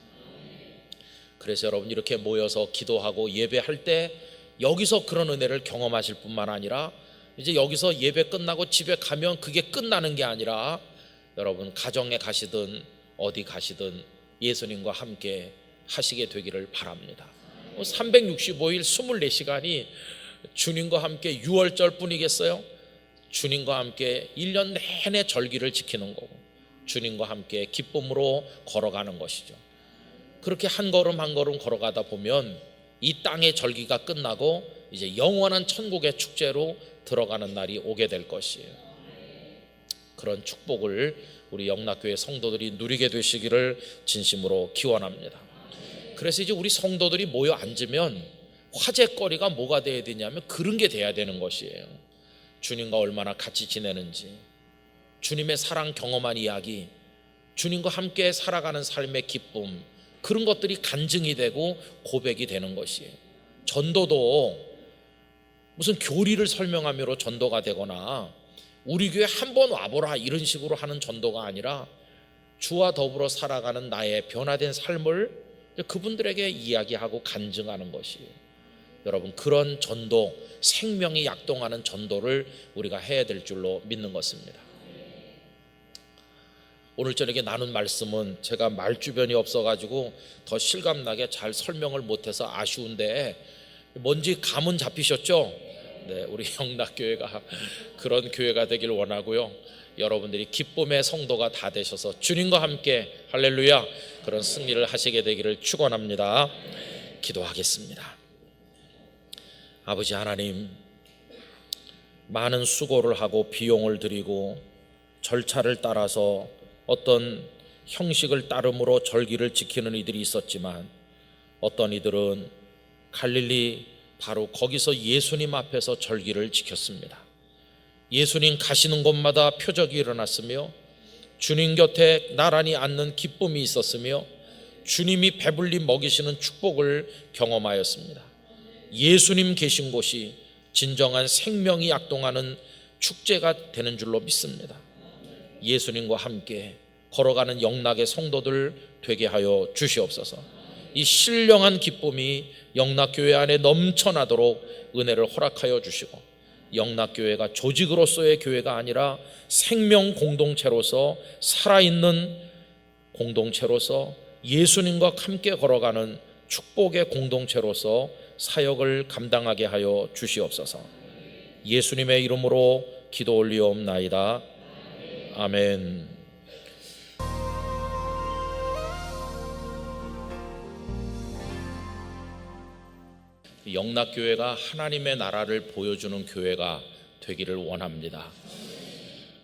그래서 여러분 이렇게 모여서 기도하고 예배할 때 여기서 그런 은혜를 경험하실 뿐만 아니라 이제 여기서 예배 끝나고 집에 가면 그게 끝나는 게 아니라 여러분 가정에 가시든 어디 가시든 예수님과 함께 하시게 되기를 바랍니다. 365일 24시간이 주님과 함께 유월절 뿐이겠어요? 주님과 함께 1년 내내 절기를 지키는 거고 주님과 함께 기쁨으로 걸어가는 것이죠. 그렇게 한 걸음 한 걸음 걸어가다 보면 이 땅의 절기가 끝나고 이제 영원한 천국의 축제로 들어가는 날이 오게 될 것이에요. 그런 축복을 우리 영락교회 성도들이 누리게 되시기를 진심으로 기원합니다. 그래서 이제 우리 성도들이 모여 앉으면 화제거리가 뭐가 돼야 되냐면 그런 게 돼야 되는 것이에요. 주님과 얼마나 같이 지내는지, 주님의 사랑 경험한 이야기, 주님과 함께 살아가는 삶의 기쁨, 그런 것들이 간증이 되고 고백이 되는 것이에요. 전도도 무슨 교리를 설명하므로 전도가 되거나 우리 교회 한번 와보라 이런 식으로 하는 전도가 아니라 주와 더불어 살아가는 나의 변화된 삶을 그분들에게 이야기하고 간증하는 것이에요. 여러분, 그런 전도, 생명이 약동하는 전도를 우리가 해야 될 줄로 믿는 것입니다. 오늘 저녁에 나눈 말씀은 제가 말주변이 없어가지고 더 실감나게 잘 설명을 못해서 아쉬운데 뭔지 감은 잡히셨죠? 네, 우리 영락교회가 그런 교회가 되길 원하고요. 여러분들이 기쁨의 성도가 다 되셔서 주님과 함께 할렐루야 그런 승리를 하시게 되기를 축원합니다. 기도하겠습니다. 아버지 하나님, 많은 수고를 하고 비용을 들이고 절차를 따라서 어떤 형식을 따름으로 절기를 지키는 이들이 있었지만 어떤 이들은 갈릴리 바로 거기서 예수님 앞에서 절기를 지켰습니다. 예수님 가시는 곳마다 표적이 일어났으며 주님 곁에 나란히 앉는 기쁨이 있었으며 주님이 배불리 먹이시는 축복을 경험하였습니다. 예수님 계신 곳이 진정한 생명이 약동하는 축제가 되는 줄로 믿습니다. 예수님과 함께 걸어가는 영락의 성도들 되게 하여 주시옵소서. 이 신령한 기쁨이 영락교회 안에 넘쳐나도록 은혜를 허락하여 주시고 영락교회가 조직으로서의 교회가 아니라 생명 공동체로서 살아있는 공동체로서 예수님과 함께 걸어가는 축복의 공동체로서 사역을 감당하게 하여 주시옵소서. 예수님의 이름으로 기도 올리옵나이다. 아멘. 영락교회가 하나님의 나라를 보여주는 교회가 되기를 원합니다.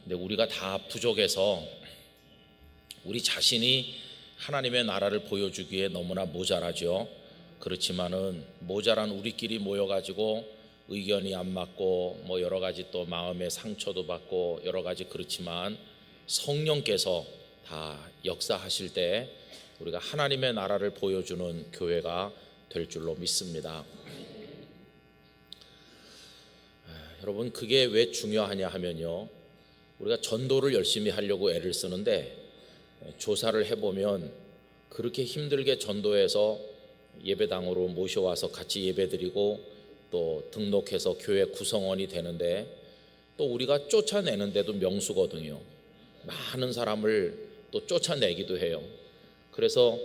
근데 우리가 다 부족해서 우리 자신이 하나님의 나라를 보여주기에 너무나 모자라죠. 그렇지만은 모자란 우리끼리 모여가지고 의견이 안 맞고 뭐 여러 가지 또 마음의 상처도 받고 여러 가지 그렇지만 성령께서 다 역사하실 때 우리가 하나님의 나라를 보여주는 교회가 될 줄로 믿습니다. 여러분, 그게 왜 중요하냐 하면요, 우리가 전도를 열심히 하려고 애를 쓰는데 조사를 해보면 그렇게 힘들게 전도해서 예배당으로 모셔와서 같이 예배드리고 또 등록해서 교회 구성원이 되는데 또 우리가 쫓아내는데도 명수거든요. 많은 사람을 또 쫓아내기도 해요. 그래서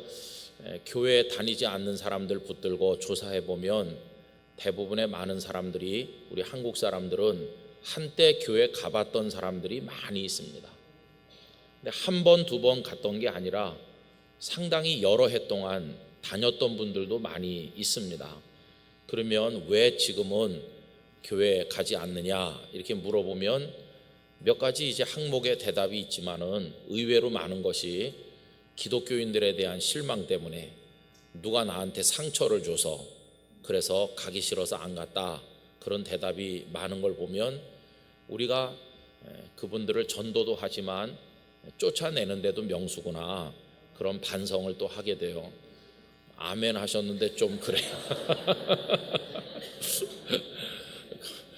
교회에 다니지 않는 사람들 붙들고 조사해보면 대부분의 많은 사람들이, 우리 한국 사람들은 한때 교회 가봤던 사람들이 많이 있습니다. 근데 한 번, 두 번 갔던 게 아니라 상당히 여러 해 동안 다녔던 분들도 많이 있습니다. 그러면 왜 지금은 교회에 가지 않느냐 이렇게 물어보면 몇 가지 이제 항목의 대답이 있지만은 의외로 많은 것이 기독교인들에 대한 실망 때문에 누가 나한테 상처를 줘서 그래서 가기 싫어서 안 갔다, 그런 대답이 많은 걸 보면 우리가 그분들을 전도도 하지만 쫓아내는데도 명수구나, 그런 반성을 또 하게 돼요. 아멘 하셨는데 좀 그래요.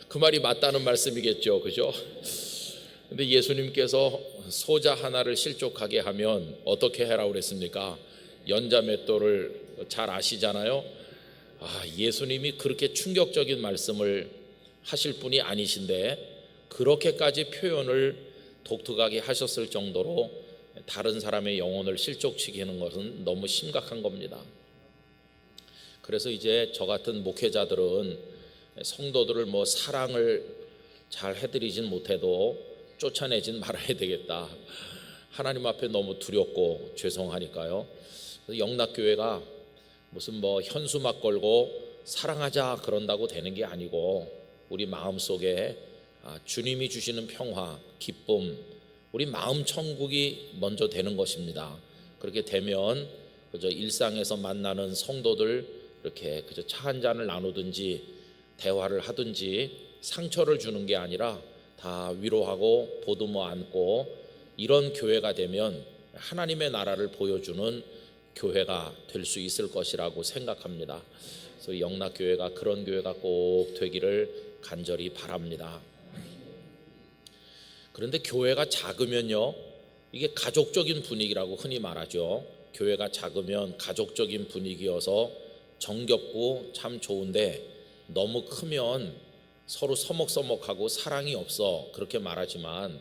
그 말이 맞다는 말씀이겠죠, 그죠? 근데 예수님께서 소자 하나를 실족하게 하면 어떻게 해라고 그랬습니까? 연자맷돌을 잘 아시잖아요. 예수님이 그렇게 충격적인 말씀을 하실 분이 아니신데 그렇게까지 표현을 독특하게 하셨을 정도로 다른 사람의 영혼을 실족시키는 것은 너무 심각한 겁니다. 그래서 이제 저 같은 목회자들은 성도들을 뭐 사랑을 잘 해드리진 못해도 쫓아내진 말아야 되겠다. 하나님 앞에 너무 두렵고 죄송하니까요. 영락교회가 무슨 뭐 현수막 걸고 사랑하자 그런다고 되는 게 아니고 우리 마음속에 주님이 주시는 평화, 기쁨, 우리 마음 천국이 먼저 되는 것입니다. 그렇게 되면 그저 일상에서 만나는 성도들 이렇게 그저 차 한 잔을 나누든지 대화를 하든지 상처를 주는 게 아니라 다 위로하고 보듬어 안고 이런 교회가 되면 하나님의 나라를 보여주는 교회가 될 수 있을 것이라고 생각합니다. 그래서 영락교회가 그런 교회가 꼭 되기를 간절히 바랍니다. 그런데 교회가 작으면요, 이게 가족적인 분위기라고 흔히 말하죠. 교회가 작으면 가족적인 분위기여서 정겹고 참 좋은데 너무 크면 서로 서먹서먹하고 사랑이 없어 그렇게 말하지만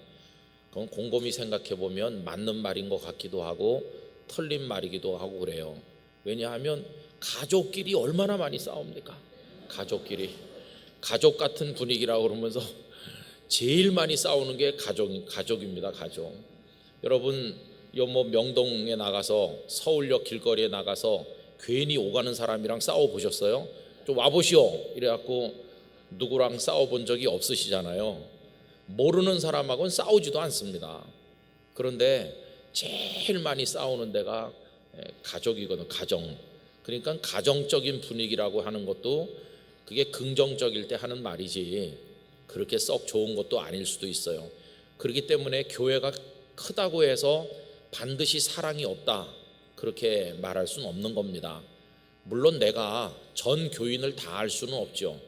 그건 곰곰이 생각해 보면 맞는 말인 것 같기도 하고 틀린 말이기도 하고 그래요. 왜냐하면 가족끼리 얼마나 많이 싸웁니까? 가족끼리 가족 같은 분위기라고 그러면서 제일 많이 싸우는 게 가족입니다. 가족. 여러분 뭐 명동에 나가서 서울역 길거리에 나가서 괜히 오가는 사람이랑 싸워 보셨어요? 좀 와보시오 이래갖고 누구랑 싸워본 적이 없으시잖아요. 모르는 사람하고는 싸우지도 않습니다. 그런데 제일 많이 싸우는 데가 가족이거든. 가정. 그러니까 가정적인 분위기라고 하는 것도 그게 긍정적일 때 하는 말이지 그렇게 썩 좋은 것도 아닐 수도 있어요. 그렇기 때문에 교회가 크다고 해서 반드시 사랑이 없다 그렇게 말할 수는 없는 겁니다. 물론 내가 전 교인을 다 알 수는 없죠.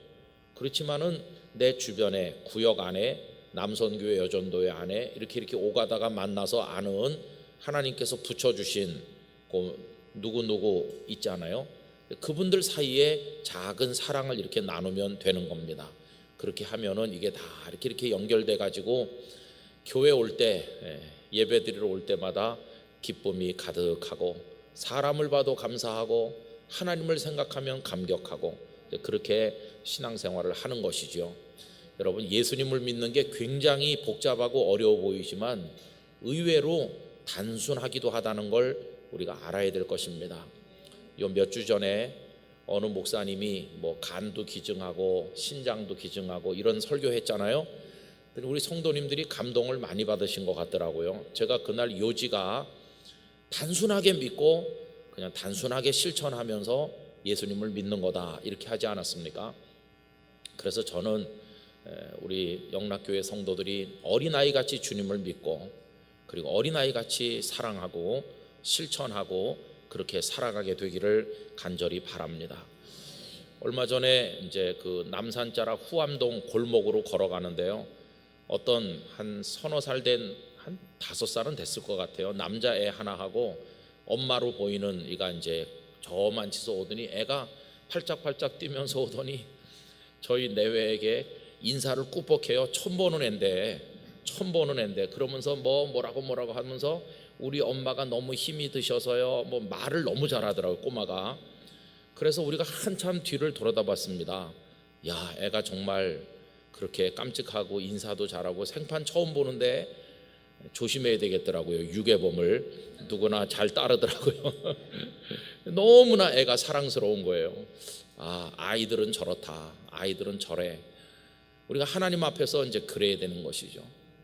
그렇지만은 내 주변에 구역 안에 남선교회 여전도회 안에 이렇게 오가다가 만나서 아는 하나님께서 붙여주신 누구누구 있잖아요. 그분들 사이에 작은 사랑을 이렇게 나누면 되는 겁니다. 그렇게 하면은 이게 다 이렇게 연결돼 가지고 교회 올 때 예배 드리러 올 때마다 기쁨이 가득하고 사람을 봐도 감사하고 하나님을 생각하면 감격하고 그렇게 신앙생활을 하는 것이죠. 여러분 예수님을 믿는 게 굉장히 복잡하고 어려워 보이지만 의외로 단순하기도 하다는 걸 우리가 알아야 될 것입니다. 요 몇 주 전에 어느 목사님이 뭐 간도 기증하고 신장도 기증하고 이런 설교했잖아요. 우리 성도님들이 감동을 많이 받으신 것 같더라고요. 제가 그날 요지가 단순하게 믿고 그냥 단순하게 실천하면서 예수님을 믿는 거다 이렇게 하지 않았습니까? 그래서 저는 우리 영락교회 성도들이 어린아이같이 주님을 믿고 그리고 어린아이같이 사랑하고 실천하고 그렇게 살아가게 되기를 간절히 바랍니다. 얼마 전에 이제 그 남산자락 후암동 골목으로 걸어가는데요. 어떤 한 서너 살 된 한 5살은 됐을 것 같아요. 남자애 하나하고 엄마로 보이는 이가 이제 저만치서 오더니 애가 팔짝팔짝 뛰면서 오더니 저희 내외에게 인사를 꾸벅해요. 처음 보는 앤데 그러면서 뭐라고 하면서 우리 엄마가 너무 힘이 드셔서요 뭐 말을 너무 잘하더라고요. 꼬마가. 그래서 우리가 한참 뒤를 돌아다봤습니다. 야, 애가 정말 그렇게 깜찍하고 인사도 잘하고 생판 처음 보는데 조심해야 되겠더라고요. 유괴범을 누구나 잘 따르더라고요. 너무나 애가 사랑스러운 거예요. 아이들은 저렇다, 아이들은 저래. 우리가 하나님 앞에서 이제 그래야 되는 것이죠.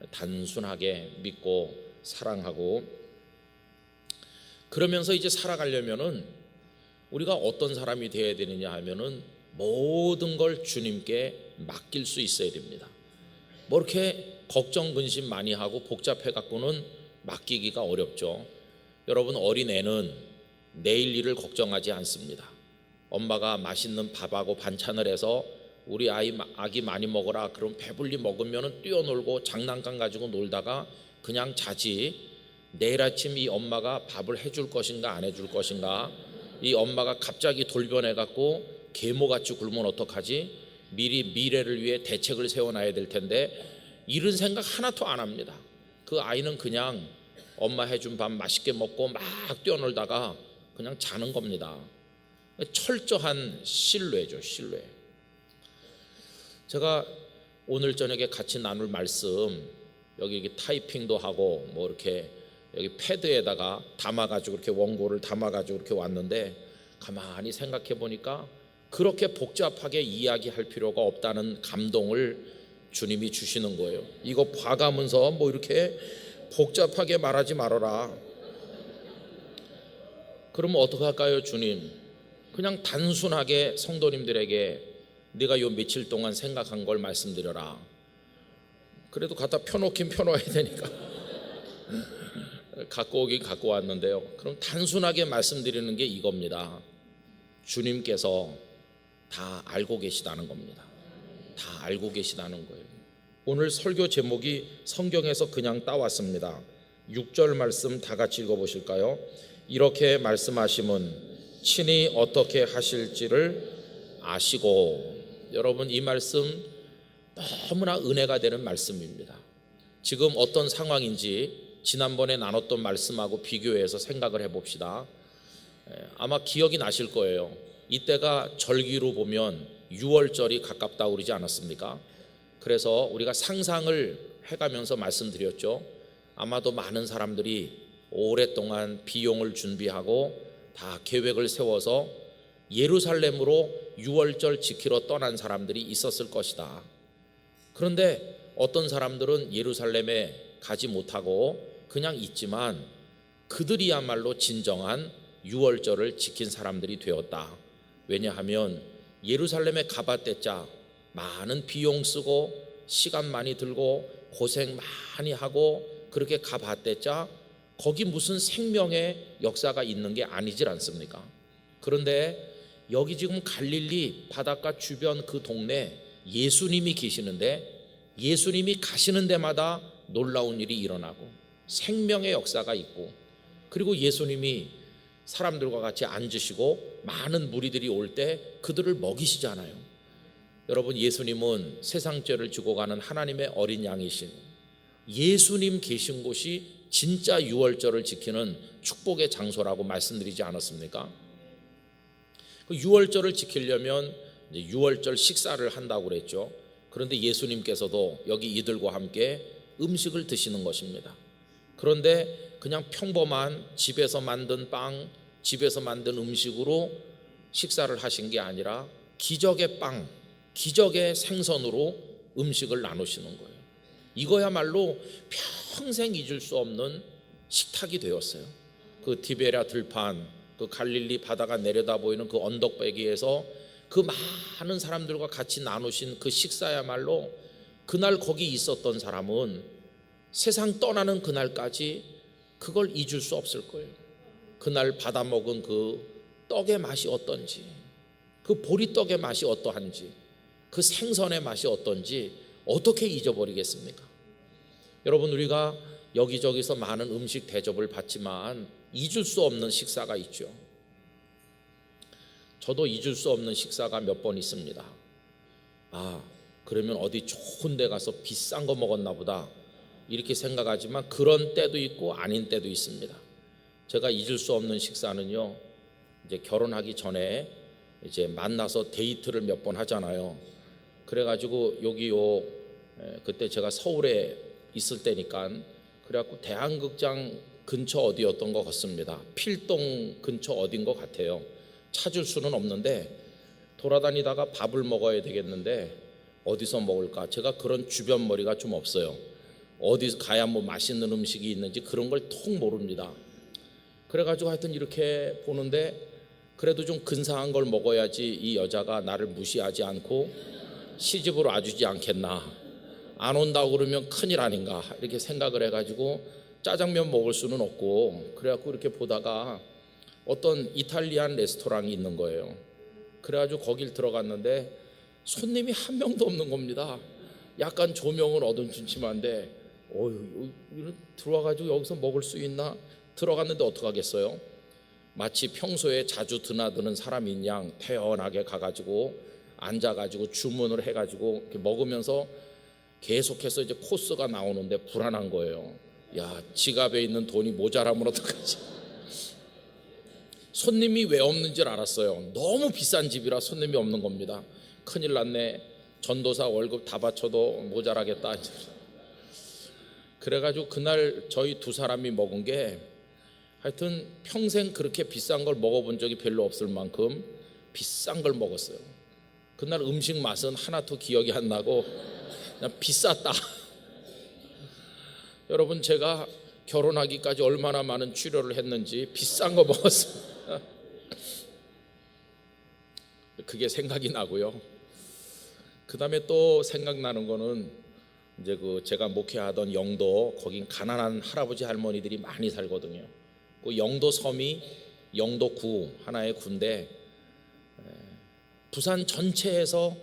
단순하게 믿고 사랑하고 그러면서 이제 살아가려면은 우리가 어떤 사람이 되어야 되느냐 하면은 모든 걸 주님께 맡길 수 있어야 됩니다. 뭐 이렇게 걱정 근심 많이 하고 복잡해 갖고는 맡기기가 어렵죠. 여러분 어린애는 내일 일을 걱정하지 않습니다. 엄마가 맛있는 밥하고 반찬을 해서 우리 아기 많이 먹어라 그럼 배불리 먹으면 뛰어놀고 장난감 가지고 놀다가 그냥 자지. 내일 아침 이 엄마가 밥을 해줄 것인가 안 해줄 것인가, 이 엄마가 갑자기 돌변해 갖고 계모같이 굶으면 어떡하지, 미리 미래를 위해 대책을 세워놔야 될 텐데 이런 생각 하나도 안 합니다. 그 아이는 그냥 엄마 해준 밥 맛있게 먹고 막 뛰어놀다가 그냥 자는 겁니다. 철저한 신뢰죠. 신뢰. 제가 오늘 저녁에 같이 나눌 말씀 여기 타이핑도 하고 뭐 이렇게 여기 패드에다가 담아가지고 이렇게 원고를 담아가지고 이렇게 왔는데 가만히 생각해 보니까 그렇게 복잡하게 이야기할 필요가 없다는 감동을 주님이 주시는 거예요. 이거 봐가면서 뭐 이렇게 복잡하게 말하지 말아라. 그러면 어떡할까요, 주님? 그냥 단순하게 성도님들에게 네가 요 며칠 동안 생각한 걸 말씀드려라. 그래도 갖다 펴놓긴 펴놓아야 되니까 갖고 오긴 갖고 왔는데요. 그럼 단순하게 말씀드리는 게 이겁니다. 주님께서 다 알고 계시다는 겁니다. 다 알고 계시다는 거예요. 오늘 설교 제목이 성경에서 그냥 따왔습니다. 6절 말씀 다 같이 읽어보실까요? 이렇게 말씀하심은 친히 어떻게 하실지를 아시고. 여러분, 이 말씀 너무나 은혜가 되는 말씀입니다. 지금 어떤 상황인지 지난번에 나눴던 말씀하고 비교해서 생각을 해봅시다. 아마 기억이 나실 거예요. 이때가 절기로 보면 6월절이 가깝다고 그러지 않았습니까? 그래서 우리가 상상을 해가면서 말씀드렸죠. 아마도 많은 사람들이 오랫동안 비용을 준비하고 다 계획을 세워서 예루살렘으로 6월절 지키러 떠난 사람들이 있었을 것이다. 그런데 어떤 사람들은 예루살렘에 가지 못하고 그냥 있지만 그들이야말로 진정한 6월절을 지킨 사람들이 되었다. 왜냐하면 예루살렘에 가봤댔자 많은 비용 쓰고 시간 많이 들고 고생 많이 하고 그렇게 가봤댔자 거기 무슨 생명의 역사가 있는 게 아니질 않습니까? 그런데 여기 지금 갈릴리 바닷가 주변 그 동네 예수님이 계시는데 예수님이 가시는 데마다 놀라운 일이 일어나고 생명의 역사가 있고, 그리고 예수님이 사람들과 같이 앉으시고 많은 무리들이 올 때 그들을 먹이시잖아요. 여러분, 예수님은 세상 죄를 지고 가는 하나님의 어린 양이신, 예수님 계신 곳이 진짜 유월절을 지키는 축복의 장소라고 말씀드리지 않았습니까? 그 유월절을 지키려면 이제 유월절 식사를 한다고 그랬죠. 그런데 예수님께서도 여기 이들과 함께 음식을 드시는 것입니다. 그런데 그냥 평범한 집에서 만든 빵, 집에서 만든 음식으로 식사를 하신 게 아니라 기적의 빵, 기적의 생선으로 음식을 나누시는 거예요. 이거야말로 평생 잊을 수 없는 식탁이 되었어요. 그 디베랴 들판, 그 갈릴리 바다가 내려다 보이는 그 언덕배기에서 그 많은 사람들과 같이 나누신 그 식사야말로 그날 거기 있었던 사람은 세상 떠나는 그날까지 그걸 잊을 수 없을 거예요. 그날 받아 먹은 그 떡의 맛이 어떤지, 그 보리떡의 맛이 어떠한지, 그 생선의 맛이 어떤지 어떻게 잊어버리겠습니까? 여러분, 우리가 여기저기서 많은 음식 대접을 받지만 잊을 수 없는 식사가 있죠. 저도 잊을 수 없는 식사가 몇 번 있습니다. 그러면 어디 좋은 데 가서 비싼 거 먹었나 보다 이렇게 생각하지만 그런 때도 있고 아닌 때도 있습니다. 제가 잊을 수 없는 식사는요, 이제 결혼하기 전에 이제 만나서 데이트를 몇 번 하잖아요. 그래가지고 그때 제가 서울에 있을 때니까 그래갖고 대한극장 근처 어디였던 것 같습니다. 필동 근처 어딘 것 같아요. 찾을 수는 없는데 돌아다니다가 밥을 먹어야 되겠는데 어디서 먹을까? 제가 그런 주변 머리가 좀 없어요. 어디 가야 뭐 맛있는 음식이 있는지 그런 걸 통 모릅니다. 그래가지고 하여튼 이렇게 보는데 그래도 좀 근사한 걸 먹어야지 이 여자가 나를 무시하지 않고 시집으로 와주지 않겠나, 안 온다고 그러면 큰일 아닌가 이렇게 생각을 해가지고 짜장면 먹을 수는 없고 그래갖고 이렇게 보다가 어떤 이탈리안 레스토랑이 있는 거예요. 그래가지고 거길 들어갔는데 손님이 한 명도 없는 겁니다. 약간 조명은 어둠침침한데 들어와가지고 여기서 먹을 수 있나? 들어갔는데 어떡하겠어요? 마치 평소에 자주 드나드는 사람인 양 태연하게 가가지고 앉아가지고 주문을 해가지고 이렇게 먹으면서 계속해서 이제 코스가 나오는데 불안한 거예요. 야, 지갑에 있는 돈이 모자라면 어떡하지? 손님이 왜 없는지 알았어요. 너무 비싼 집이라 손님이 없는 겁니다. 큰일 났네. 전도사 월급 다 바쳐도 모자라겠다. 그래가지고 그날 저희 두 사람이 먹은 게 하여튼 평생 그렇게 비싼 걸 먹어본 적이 별로 없을 만큼 비싼 걸 먹었어요. 그날 음식 맛은 하나도 기억이 안 나고 그냥 비쌌다. 여러분, 제가 결혼하기까지 얼마나 많은 치료를 했는지 비싼 거 먹었어요. 그게 생각이 나고요. 그 다음에 또 생각나는 거는 이제 제가 목회하던 영도, 거긴 가난한 할아버지 할머니들이 많이 살거든요. 그 영도 섬이 영도구, 하나의 구인데 부산 전체에서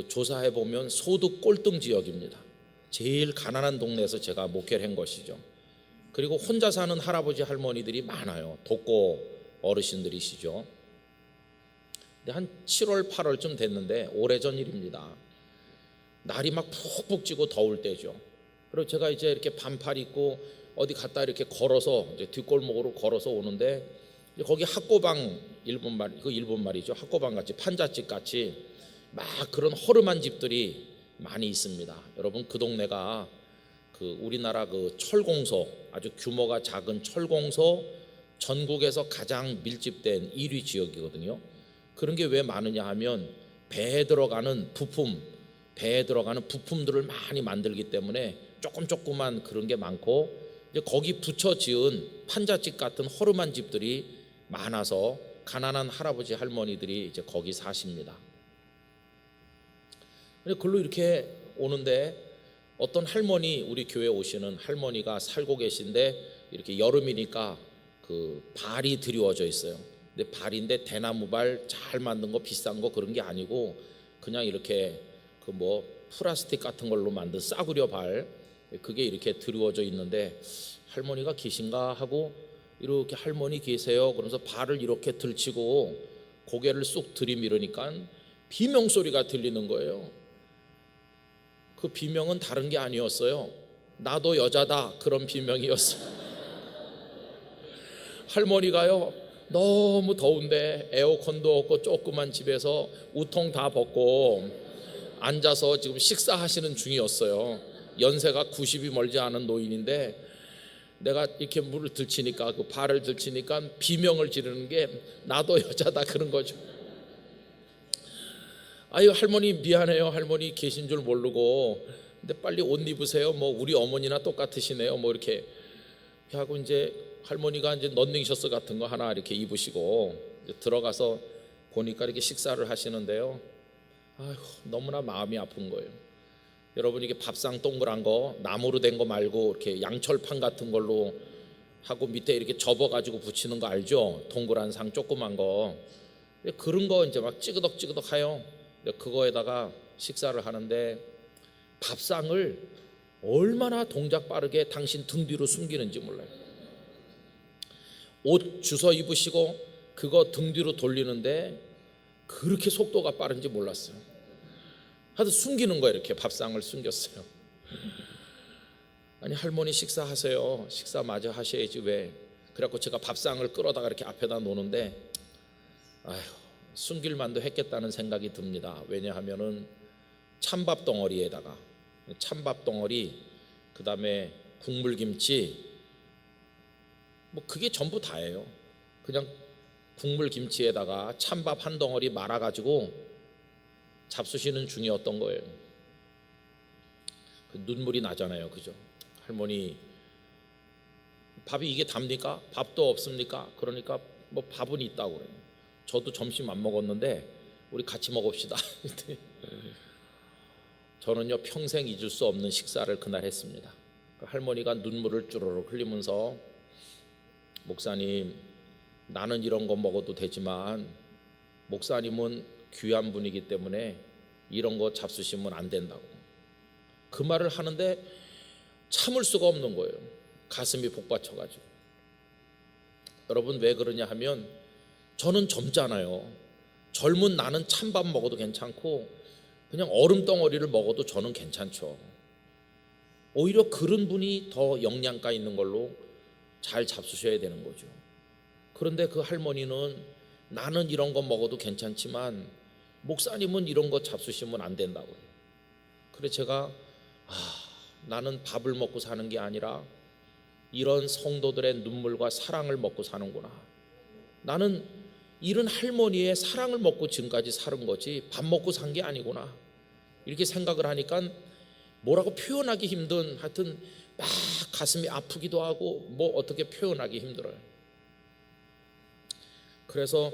조사해 보면 소득 꼴등 지역입니다. 제일 가난한 동네에서 제가 목회를 한 것이죠. 그리고 혼자 사는 할아버지 할머니들이 많아요. 독거 어르신들이시죠. 근데 한 7월 8월쯤 됐는데 오래전 일입니다. 날이 막 푹푹 찌고 더울 때죠. 그리고 제가 이제 이렇게 반팔 입고 어디 갔다 이렇게 걸어서 이제 뒷골목으로 걸어서 오는데 거기 학고방, 일본 말이죠. 학고방 같이 판잣집 같이 막 그런 허름한 집들이 많이 있습니다. 여러분, 그 동네가 우리나라 철공소, 아주 규모가 작은 철공소 전국에서 가장 밀집된 1위 지역이거든요. 그런 게 왜 많으냐 하면 배에 들어가는 부품들을 많이 만들기 때문에 조그만 그런 게 많고, 이제 거기 붙여 지은 판잣집 같은 허름한 집들이 많아서 가난한 할아버지 할머니들이 이제 거기 사십니다. 글로 이렇게 오는데 어떤 할머니, 우리 교회 오시는 할머니가 살고 계신데 이렇게 여름이니까 발이 드리워져 있어요. 근데 발인데 대나무 발 잘 만든 거, 비싼 거 그런 게 아니고 그냥 이렇게 플라스틱 같은 걸로 만든 싸구려 발, 그게 이렇게 드리워져 있는데 할머니가 계신가 하고 이렇게 할머니 계세요 그러면서 발을 이렇게 들치고 고개를 쑥 들이밀으니까 비명 소리가 들리는 거예요. 그 비명은 다른 게 아니었어요. 나도 여자다, 그런 비명이었어요. 할머니가요, 너무 더운데 에어컨도 없고 조그만 집에서 우통 다 벗고 앉아서 지금 식사하시는 중이었어요. 연세가 90이 멀지 않은 노인인데 내가 이렇게 물을 들치니까, 발을 들치니까 비명을 지르는 게 나도 여자다, 그런 거죠. 아유, 할머니 미안해요. 할머니 계신 줄 모르고. 근데 빨리 옷 입으세요. 우리 어머니나 똑같으시네요. 이렇게 하고 이제 할머니가 이제 런닝셔츠 같은 거 하나 이렇게 입으시고 이제 들어가서 보니까 이렇게 식사를 하시는데요. 아휴, 너무나 마음이 아픈 거예요. 여러분, 이게 밥상 동그란 거, 나무로 된 거 말고 이렇게 양철판 같은 걸로 하고 밑에 이렇게 접어가지고 붙이는 거 알죠? 동그란 상 조그만 거. 그런 거 이제 막 찌그덕 하요. 그거에다가 식사를 하는데 밥상을 얼마나 동작 빠르게 당신 등 뒤로 숨기는지 몰라요. 옷 주워 입으시고 그거 등 뒤로 돌리는데 그렇게 속도가 빠른지 몰랐어요. 하여튼 숨기는 거예요. 이렇게 밥상을 숨겼어요. 아니, 할머니 식사하세요. 식사 마저 하셔야지 왜. 그래갖고 제가 밥상을 끌어다가 이렇게 앞에다 놓는데 아휴, 숨길 만도 했겠다는 생각이 듭니다. 왜냐하면은 찬밥 덩어리에다가 찬밥 덩어리, 그 다음에 국물김치, 그게 전부 다예요. 그냥 국물김치에다가 찬밥 한 덩어리 말아가지고 잡수시는 중이었던 거예요. 눈물이 나잖아요, 그죠? 할머니, 밥이 이게 답니까? 밥도 없습니까? 그러니까 밥은 있다고 그래요. 저도 점심 안 먹었는데 우리 같이 먹읍시다. 저는요, 평생 잊을 수 없는 식사를 그날 했습니다. 할머니가 눈물을 주르륵 흘리면서 목사님, 나는 이런 거 먹어도 되지만 목사님은 귀한 분이기 때문에 이런 거 잡수시면 안 된다고. 그 말을 하는데 참을 수가 없는 거예요. 가슴이 복받쳐가지고. 여러분, 왜 그러냐 하면 저는 젊잖아요. 젊은 나는 찬밥 먹어도 괜찮고 그냥 얼음 덩어리를 먹어도 저는 괜찮죠. 오히려 그런 분이 더 영양가 있는 걸로 잘 잡수셔야 되는 거죠. 그런데 그 할머니는 나는 이런 거 먹어도 괜찮지만 목사님은 이런 거 잡수시면 안 된다고. 그래서 제가 나는 밥을 먹고 사는 게 아니라 이런 성도들의 눈물과 사랑을 먹고 사는구나. 나는 이런 할머니의 사랑을 먹고 지금까지 사는 거지 밥 먹고 산 게 아니구나. 이렇게 생각을 하니까 뭐라고 표현하기 힘든, 하여튼 막 가슴이 아프기도 하고 뭐 어떻게 표현하기 힘들어요. 그래서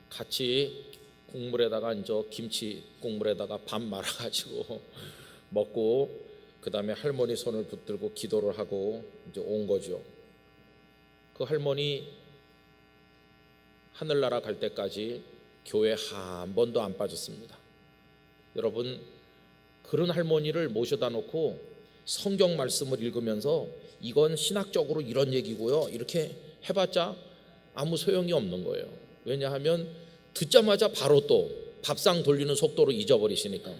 같이 국물에다가 이제 김치 국물에다가 밥 말아가지고 먹고 그 다음에 할머니 손을 붙들고 기도를 하고 이제 온 거죠. 그 할머니 하늘나라 갈 때까지 교회 한 번도 안 빠졌습니다. 여러분, 그런 할머니를 모셔다 놓고 성경 말씀을 읽으면서 이건 신학적으로 이런 얘기고요, 이렇게 해봤자 아무 소용이 없는 거예요. 왜냐하면 듣자마자 바로 또 밥상 돌리는 속도로 잊어버리시니까.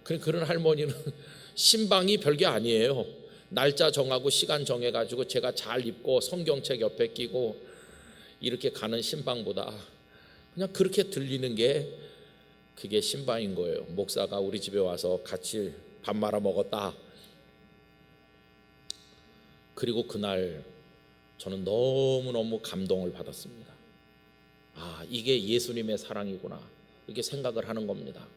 그런 할머니는 신방이 별게 아니에요. 날짜 정하고 시간 정해가지고 제가 잘 입고 성경책 옆에 끼고 이렇게 가는 신방보다 그냥 그렇게 들리는 게 그게 신방인 거예요. 목사가 우리 집에 와서 같이 밥 말아 먹었다. 그리고 그날 저는 너무너무 감동을 받았습니다. 아, 이게 예수님의 사랑이구나, 이렇게 생각을 하는 겁니다.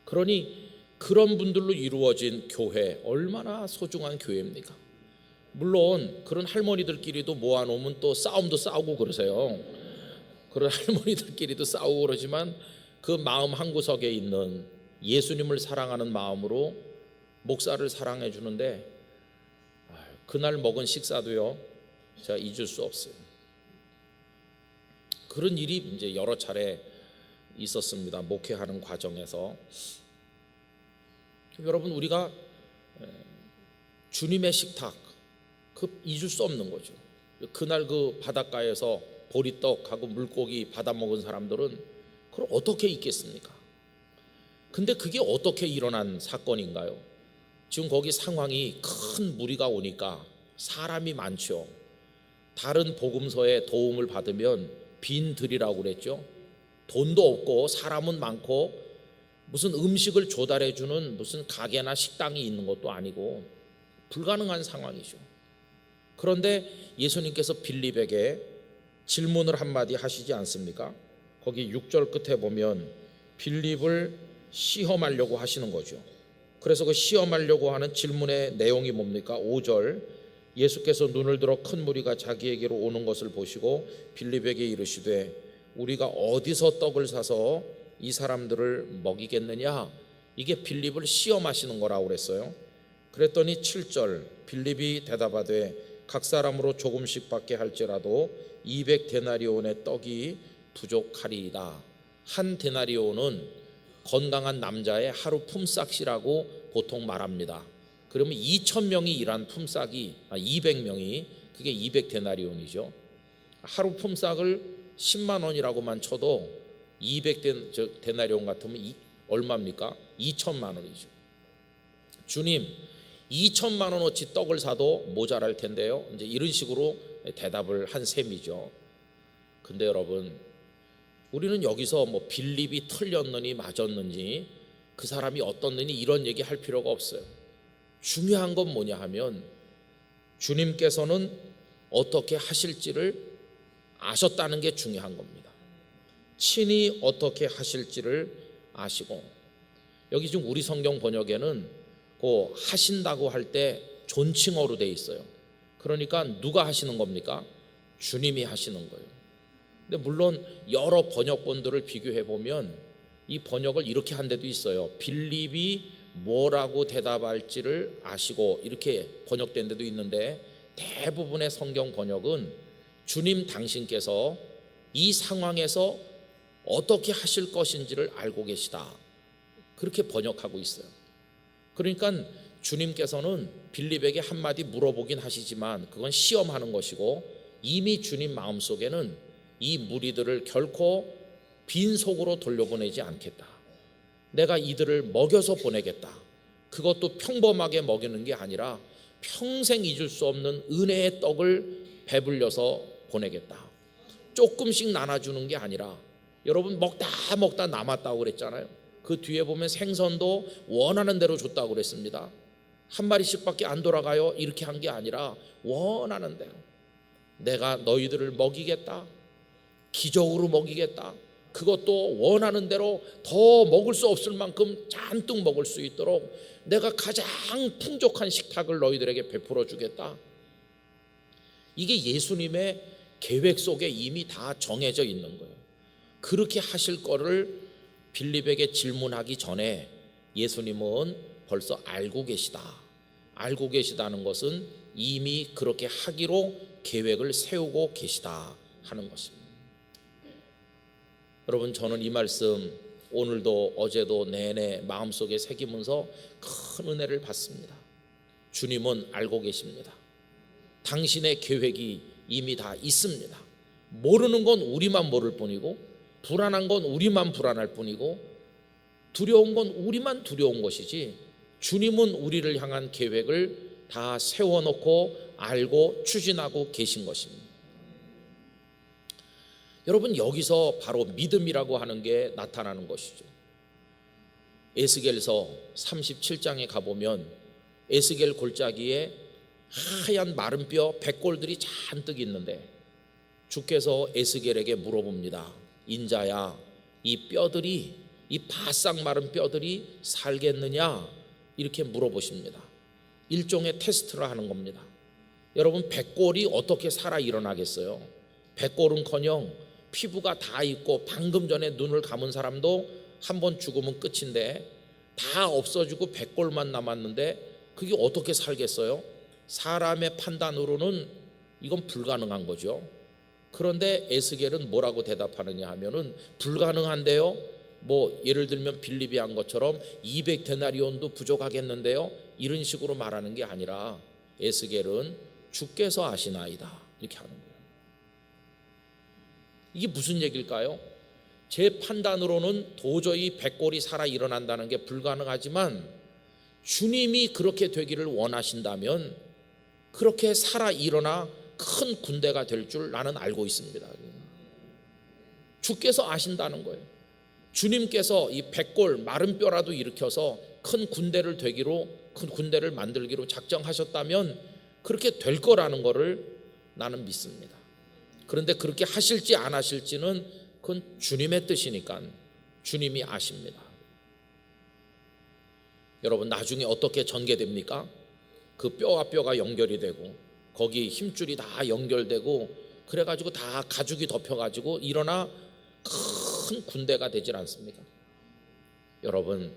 그러니 그런 분들로 이루어진 교회, 얼마나 소중한 교회입니까? 물론 그런 할머니들끼리도 모아놓으면 또 싸움도 싸우고 그러세요. 그런 할머니들끼리도 싸우고 그러지만 그 마음 한구석에 있는 예수님을 사랑하는 마음으로 목사를 사랑해 주는데, 그날 먹은 식사도요, 제가 잊을 수 없어요. 그런 일이 이제 여러 차례 있었습니다. 목회하는 과정에서. 여러분, 우리가 주님의 식탁, 그 잊을 수 없는 거죠. 그날 그 바닷가에서 보리떡하고 물고기 받아 먹은 사람들은 그걸 어떻게 잊겠습니까? 근데 그게 어떻게 일어난 사건인가요? 지금 거기 상황이 큰 무리가 오니까 사람이 많죠. 다른 복음서의 도움을 받으면 빈 들이라고 그랬죠. 돈도 없고 사람은 많고 무슨 음식을 조달해 주는 무슨 가게나 식당이 있는 것도 아니고 불가능한 상황이죠. 그런데 예수님께서 빌립에게 질문을 한마디 하시지 않습니까? 거기 6절 끝에 보면 빌립을 시험하려고 하시는 거죠. 그래서 그 시험하려고 하는 질문의 내용이 뭡니까? 5절, 예수께서 눈을 들어 큰 무리가 자기에게로 오는 것을 보시고 빌립에게 이르시되 우리가 어디서 떡을 사서 이 사람들을 먹이겠느냐? 이게 빌립을 시험하시는 거라고 그랬어요. 그랬더니 7절, 빌립이 대답하되 각 사람으로 조금씩 받게 할지라도 200데나리온의 떡이 부족하리이다. 한 데나리온은 건강한 남자의 하루 품삯이라고 보통 말합니다. 그러면 2,000명이 일한 품삯이 200명이 그게 200데나리온이죠. 하루 품삯을 10만 원이라고만 쳐도 200데나리온 같으면 얼마입니까? 2천만 원이죠. 주님, 2천만 원어치 떡을 사도 모자랄 텐데요. 이제 이런 식으로 대답을 한 셈이죠. 근데 여러분, 우리는 여기서 뭐 빌립이 틀렸느니 맞았는지 그 사람이 어떻느니 이런 얘기 할 필요가 없어요. 중요한 건 뭐냐 하면 주님께서는 어떻게 하실지를 아셨다는 게 중요한 겁니다. 친히 어떻게 하실지를 아시고, 여기 지금 우리 성경 번역에는 그 하신다고 할 때 존칭어로 돼 있어요. 그러니까 누가 하시는 겁니까? 주님이 하시는 거예요. 근데 물론 여러 번역본들을 비교해 보면 이 번역을 이렇게 한 데도 있어요. 빌립이 뭐라고 대답할지를 아시고, 이렇게 번역된 데도 있는데 대부분의 성경 번역은 주님 당신께서 이 상황에서 어떻게 하실 것인지를 알고 계시다, 그렇게 번역하고 있어요. 그러니까 주님께서는 빌립에게 한마디 물어보긴 하시지만 그건 시험하는 것이고, 이미 주님 마음속에는 이 무리들을 결코 빈속으로 돌려보내지 않겠다, 내가 이들을 먹여서 보내겠다, 그것도 평범하게 먹이는 게 아니라 평생 잊을 수 없는 은혜의 떡을 배불려서 보내겠다, 조금씩 나눠주는 게 아니라, 여러분 먹다 남았다고 그랬잖아요. 그 뒤에 보면 생선도 원하는 대로 줬다고 그랬습니다. 한 마리씩밖에 안 돌아가요, 이렇게 한 게 아니라 원하는 대로 내가 너희들을 먹이겠다, 기적으로 먹이겠다, 그것도 원하는 대로 더 먹을 수 없을 만큼 잔뜩 먹을 수 있도록 내가 가장 풍족한 식탁을 너희들에게 베풀어 주겠다. 이게 예수님의 계획 속에 이미 다 정해져 있는 거예요. 그렇게 하실 거를 빌립에게 질문하기 전에 예수님은 벌써 알고 계시다. 알고 계시다는 것은 이미 그렇게 하기로 계획을 세우고 계시다 하는 것입니다. 여러분, 저는 이 말씀 오늘도 어제도 내내 마음속에 새기면서 큰 은혜를 받습니다. 주님은 알고 계십니다. 당신의 계획이 이미 다 있습니다. 모르는 건 우리만 모를 뿐이고, 불안한 건 우리만 불안할 뿐이고, 두려운 건 우리만 두려운 것이지, 주님은 우리를 향한 계획을 다 세워놓고 알고 추진하고 계신 것입니다. 여러분, 여기서 바로 믿음이라고 하는 게 나타나는 것이죠. 에스겔서 37장에 가보면 에스겔 골짜기에 하얀 마른 뼈 100골들이 잔뜩 있는데 주께서 에스겔에게 물어봅니다. 인자야, 이 뼈들이, 이 바싹 마른 뼈들이 살겠느냐? 이렇게 물어보십니다. 일종의 테스트를 하는 겁니다. 여러분, 100골이 어떻게 살아 일어나겠어요? 100골은커녕 피부가 다 있고 방금 전에 눈을 감은 사람도 한 번 죽으면 끝인데 다 없어지고 100골만 남았는데 그게 어떻게 살겠어요? 사람의 판단으로는 이건 불가능한 거죠. 그런데 에스겔은 뭐라고 대답하느냐 하면은, 불가능한데요, 뭐 예를 들면 빌립이 한 것처럼 200데나리온도 부족하겠는데요, 이런 식으로 말하는 게 아니라 에스겔은 주께서 아시나이다 이렇게 하는 거예요. 이게 무슨 얘기일까요? 제 판단으로는 도저히 100골이 살아 일어난다는 게 불가능하지만 주님이 그렇게 되기를 원하신다면 그렇게 살아 일어나 큰 군대가 될 줄 나는 알고 있습니다. 주께서 아신다는 거예요. 주님께서 이 100골 마른 뼈라도 일으켜서 큰 군대를 만들기로 작정하셨다면 그렇게 될 거라는 거를 나는 믿습니다. 그런데 그렇게 하실지 안 하실지는 그건 주님의 뜻이니까 주님이 아십니다. 여러분, 나중에 어떻게 전개됩니까? 그 뼈와 뼈가 연결이 되고 거기 힘줄이 다 연결되고 그래가지고 다 가죽이 덮여가지고 일어나 큰 군대가 되질 않습니까? 여러분,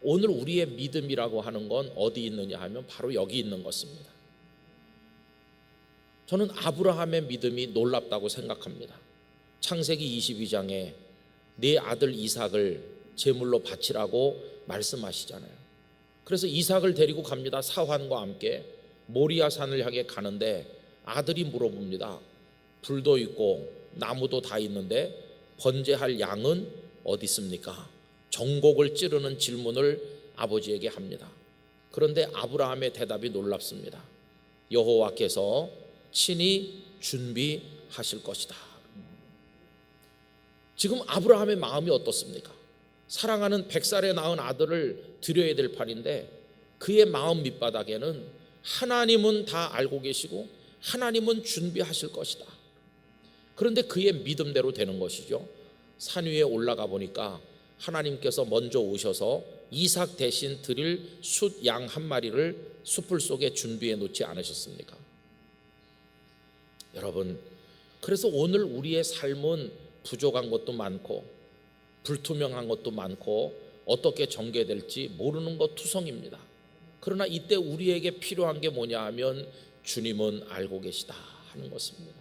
오늘 우리의 믿음이라고 하는 건 어디 있느냐 하면 바로 여기 있는 것입니다. 저는 아브라함의 믿음이 놀랍다고 생각합니다. 창세기 22장에 내 아들 이삭을 제물로 바치라고 말씀하시잖아요. 그래서 이삭을 데리고 갑니다. 사환과 함께 모리아 산을 향해 가는데 아들이 물어봅니다. 불도 있고 나무도 다 있는데 번제할 양은 어디 있습니까? 정곡을 찌르는 질문을 아버지에게 합니다. 그런데 아브라함의 대답이 놀랍습니다. 여호와께서 친히 준비하실 것이다. 지금 아브라함의 마음이 어떻습니까? 사랑하는 100살에 낳은 아들을 드려야 될 판인데 그의 마음 밑바닥에는 하나님은 다 알고 계시고 하나님은 준비하실 것이다. 그런데 그의 믿음대로 되는 것이죠. 산 위에 올라가 보니까 하나님께서 먼저 오셔서 이삭 대신 드릴 숫 양 한 마리를 숯불 속에 준비해 놓지 않으셨습니까? 여러분, 그래서 오늘 우리의 삶은 부족한 것도 많고 불투명한 것도 많고 어떻게 전개될지 모르는 것 투성입니다. 그러나 이때 우리에게 필요한 게 뭐냐 하면 주님은 알고 계시다 하는 것입니다.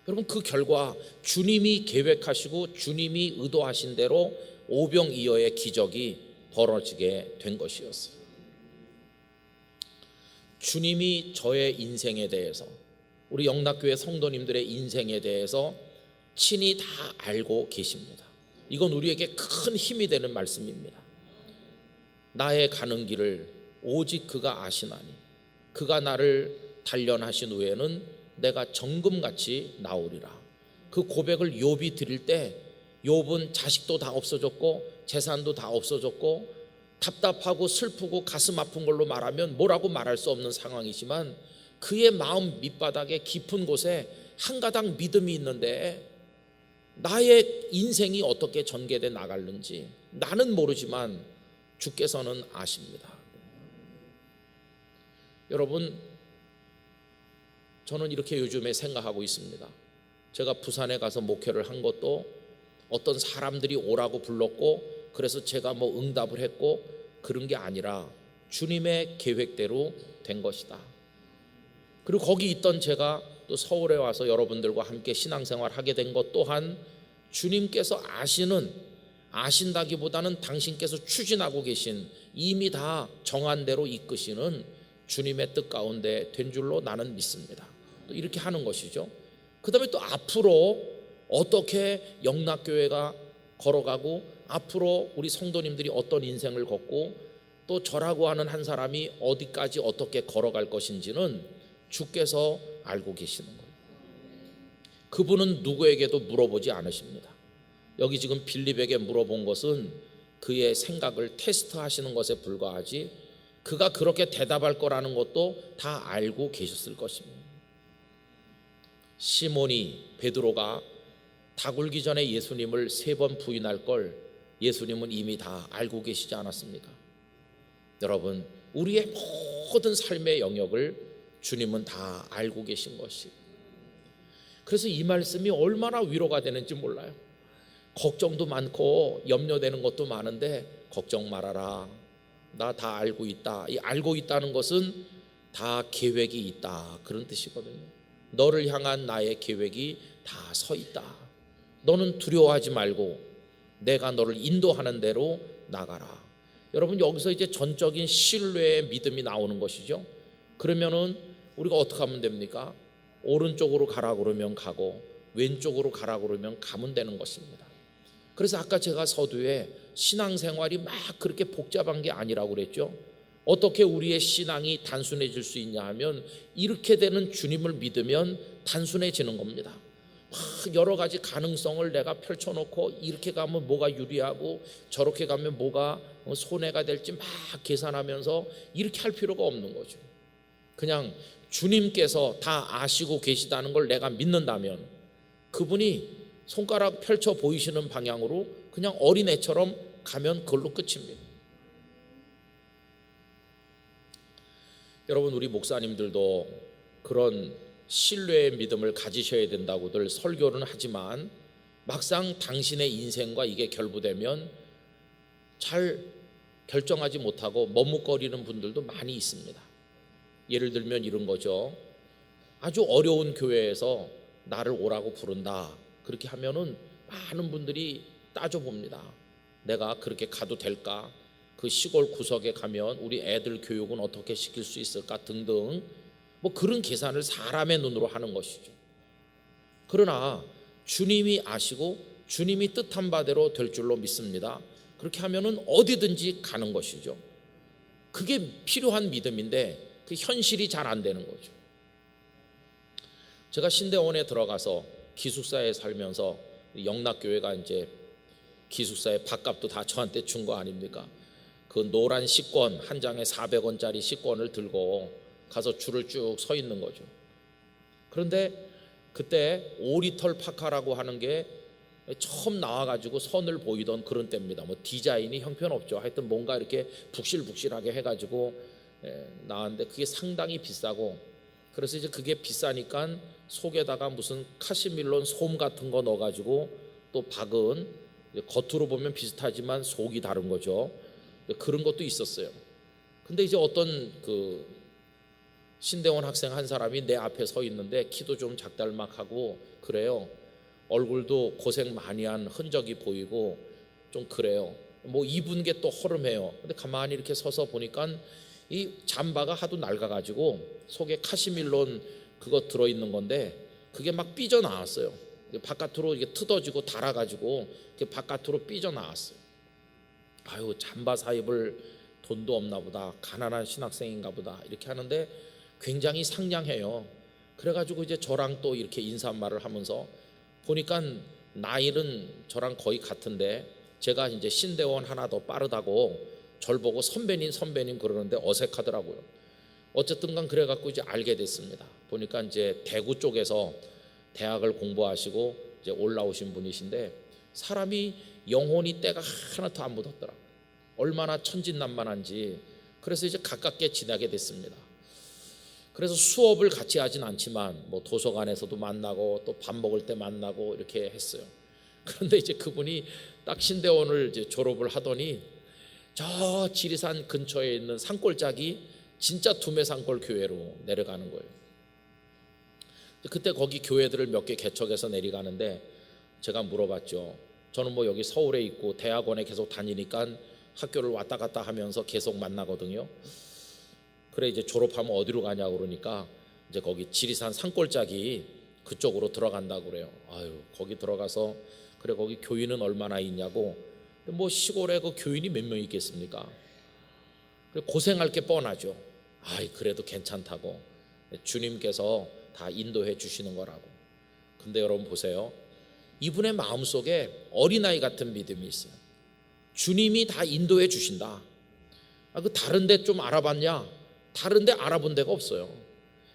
여러분, 그 결과 주님이 계획하시고 주님이 의도하신 대로 오병이어의 기적이 벌어지게 된 것이었어요. 주님이 저의 인생에 대해서, 우리 영락교회 성도님들의 인생에 대해서 친히 다 알고 계십니다. 이건 우리에게 큰 힘이 되는 말씀입니다. 나의 가는 길을 오직 그가 아시나니 그가 나를 단련하신 후에는 내가 정금같이 나오리라. 그 고백을 욥이 드릴 때 욥은 자식도 다 없어졌고 재산도 다 없어졌고 답답하고 슬프고 가슴 아픈 걸로 말하면 뭐라고 말할 수 없는 상황이지만 그의 마음 밑바닥에 깊은 곳에 한 가닥 믿음이 있는데 나의 인생이 어떻게 전개돼 나갈는지 나는 모르지만 주께서는 아십니다. 여러분, 저는 이렇게 요즘에 생각하고 있습니다. 제가 부산에 가서 목회를 한 것도 어떤 사람들이 오라고 불렀고 그래서 제가 뭐 응답을 했고 그런 게 아니라 주님의 계획대로 된 것이다. 그리고 거기 있던 제가 또 서울에 와서 여러분들과 함께 신앙생활 하게 된 것 또한 주님께서 아신다기보다는 당신께서 추진하고 계신 이미 다 정한 대로 이끄시는 주님의 뜻 가운데 된 줄로 나는 믿습니다. 또 이렇게 하는 것이죠. 그 다음에 또 앞으로 어떻게 영락교회가 걸어가고 앞으로 우리 성도님들이 어떤 인생을 걷고 또 저라고 하는 한 사람이 어디까지 어떻게 걸어갈 것인지는 주께서 알고 계시는 거예요. 그분은 누구에게도 물어보지 않으십니다. 여기 지금 빌립에게 물어본 것은 그의 생각을 테스트하시는 것에 불과하지 그가 그렇게 대답할 거라는 것도 다 알고 계셨을 것입니다. 시몬이 베드로가 다 굴기 전에 예수님을 3번 부인할 걸 예수님은 이미 다 알고 계시지 않았습니까? 여러분, 우리의 모든 삶의 영역을 주님은 다 알고 계신 것이. 그래서 이 말씀이 얼마나 위로가 되는지 몰라요. 걱정도 많고 염려되는 것도 많은데 걱정 말아라. 나 다 알고 있다. 이 알고 있다는 것은 다 계획이 있다, 그런 뜻이거든요. 너를 향한 나의 계획이 다 서 있다. 너는 두려워하지 말고 내가 너를 인도하는 대로 나가라. 여러분, 여기서 이제 전적인 신뢰의 믿음이 나오는 것이죠. 그러면은 우리가 어떻게 하면 됩니까? 오른쪽으로 가라 그러면 가고 왼쪽으로 가라 그러면 가면 되는 것입니다. 그래서 아까 제가 서두에 신앙생활이 막 그렇게 복잡한 게 아니라고 그랬죠. 어떻게 우리의 신앙이 단순해질 수 있냐 하면 이렇게 되는 주님을 믿으면 단순해지는 겁니다. 막 여러 가지 가능성을 내가 펼쳐놓고 이렇게 가면 뭐가 유리하고 저렇게 가면 뭐가 손해가 될지 막 계산하면서 이렇게 할 필요가 없는 거죠. 그냥 주님께서 다 아시고 계시다는 걸 내가 믿는다면 그분이 손가락 펼쳐 보이시는 방향으로 그냥 어린애처럼 가면 그걸로 끝입니다. 여러분, 우리 목사님들도 그런 신뢰의 믿음을 가지셔야 된다고들 설교는 하지만 막상 당신의 인생과 이게 결부되면 잘 결정하지 못하고 머뭇거리는 분들도 많이 있습니다. 예를 들면 이런 거죠. 아주 어려운 교회에서 나를 오라고 부른다. 그렇게 하면은 많은 분들이 따져봅니다. 내가 그렇게 가도 될까? 그 시골 구석에 가면 우리 애들 교육은 어떻게 시킬 수 있을까? 등등 뭐 그런 계산을 사람의 눈으로 하는 것이죠. 그러나 주님이 아시고 주님이 뜻한 바대로 될 줄로 믿습니다. 그렇게 하면은 어디든지 가는 것이죠. 그게 필요한 믿음인데 그 현실이 잘 안 되는 거죠. 제가 신대원에 들어가서 기숙사에 살면서 영락교회가 이제 기숙사의 밥값도 다 저한테 준 거 아닙니까? 그 노란 식권 한 장에 400원짜리 식권을 들고 가서 줄을 쭉 서 있는 거죠. 그런데 그때 오리털 파카라고 하는 게 처음 나와가지고 선을 보이던 그런 때입니다. 뭐 디자인이 형편없죠. 하여튼 뭔가 이렇게 북실북실하게 해가지고 나왔는데 그게 상당히 비싸고, 그래서 이제 그게 비싸니까 속에다가 무슨 카시밀론 솜 같은 거 넣어가지고 또 박은, 겉으로 보면 비슷하지만 속이 다른 거죠. 그런 것도 있었어요. 근데 이제 어떤 그 신대원 학생 한 사람이 내 앞에 서 있는데 키도 좀 작달막하고 그래요. 얼굴도 고생 많이 한 흔적이 보이고 좀 그래요. 뭐 입은 게 또 허름해요. 근데 가만히 이렇게 서서 보니까 이 잠바가 하도 낡아가지고 속에 카시밀론 그거 들어있는 건데 그게 막 삐져나왔어요. 바깥으로 이게 뜯어지고 달아가지고 바깥으로 삐져나왔어요. 아유, 잠바 사 입을 돈도 없나 보다, 가난한 신학생인가 보다, 이렇게 하는데 굉장히 상냥해요. 그래가지고 이제 저랑 또 이렇게 인사말을 하면서 보니까 나이는 저랑 거의 같은데 제가 이제 신대원 하나 더 빠르다고 절 보고 선배님 그러는데 어색하더라고요. 어쨌든 간 그래갖고 이제 알게 됐습니다. 보니까 이제 대구 쪽에서 대학을 공부하시고 이제 올라오신 분이신데 사람이 영혼이 때가 하나도 안 묻었더라. 얼마나 천진난만한지. 그래서 이제 가깝게 지내게 됐습니다. 그래서 수업을 같이 하진 않지만 뭐 도서관에서도 만나고 또 밥 먹을 때 만나고 이렇게 했어요. 그런데 이제 그분이 딱 신대원을 이제 졸업을 하더니 저 지리산 근처에 있는 산골짜기 진짜 두메산골 교회로 내려가는 거예요. 그때 거기 교회들을 몇 개 개척해서 내려가는데 제가 물어봤죠. 저는 뭐 여기 서울에 있고 대학원에 계속 다니니까 학교를 왔다 갔다 하면서 계속 만나거든요. 그래 이제 졸업하면 어디로 가냐고 그러니까 이제 거기 지리산 산골짜기 그쪽으로 들어간다고 그래요. 아유 거기 들어가서 그래 거기 교인은 얼마나 있냐고. 뭐 시골에 그 교인이 몇 명 있겠습니까? 고생할 게 뻔하죠. 아이 그래도 괜찮다고 주님께서 다 인도해 주시는 거라고. 근데 여러분 보세요. 이분의 마음속에 어린아이 같은 믿음이 있어요. 주님이 다 인도해 주신다. 그 다른 데 좀 알아봤냐? 다른 데 알아본 데가 없어요.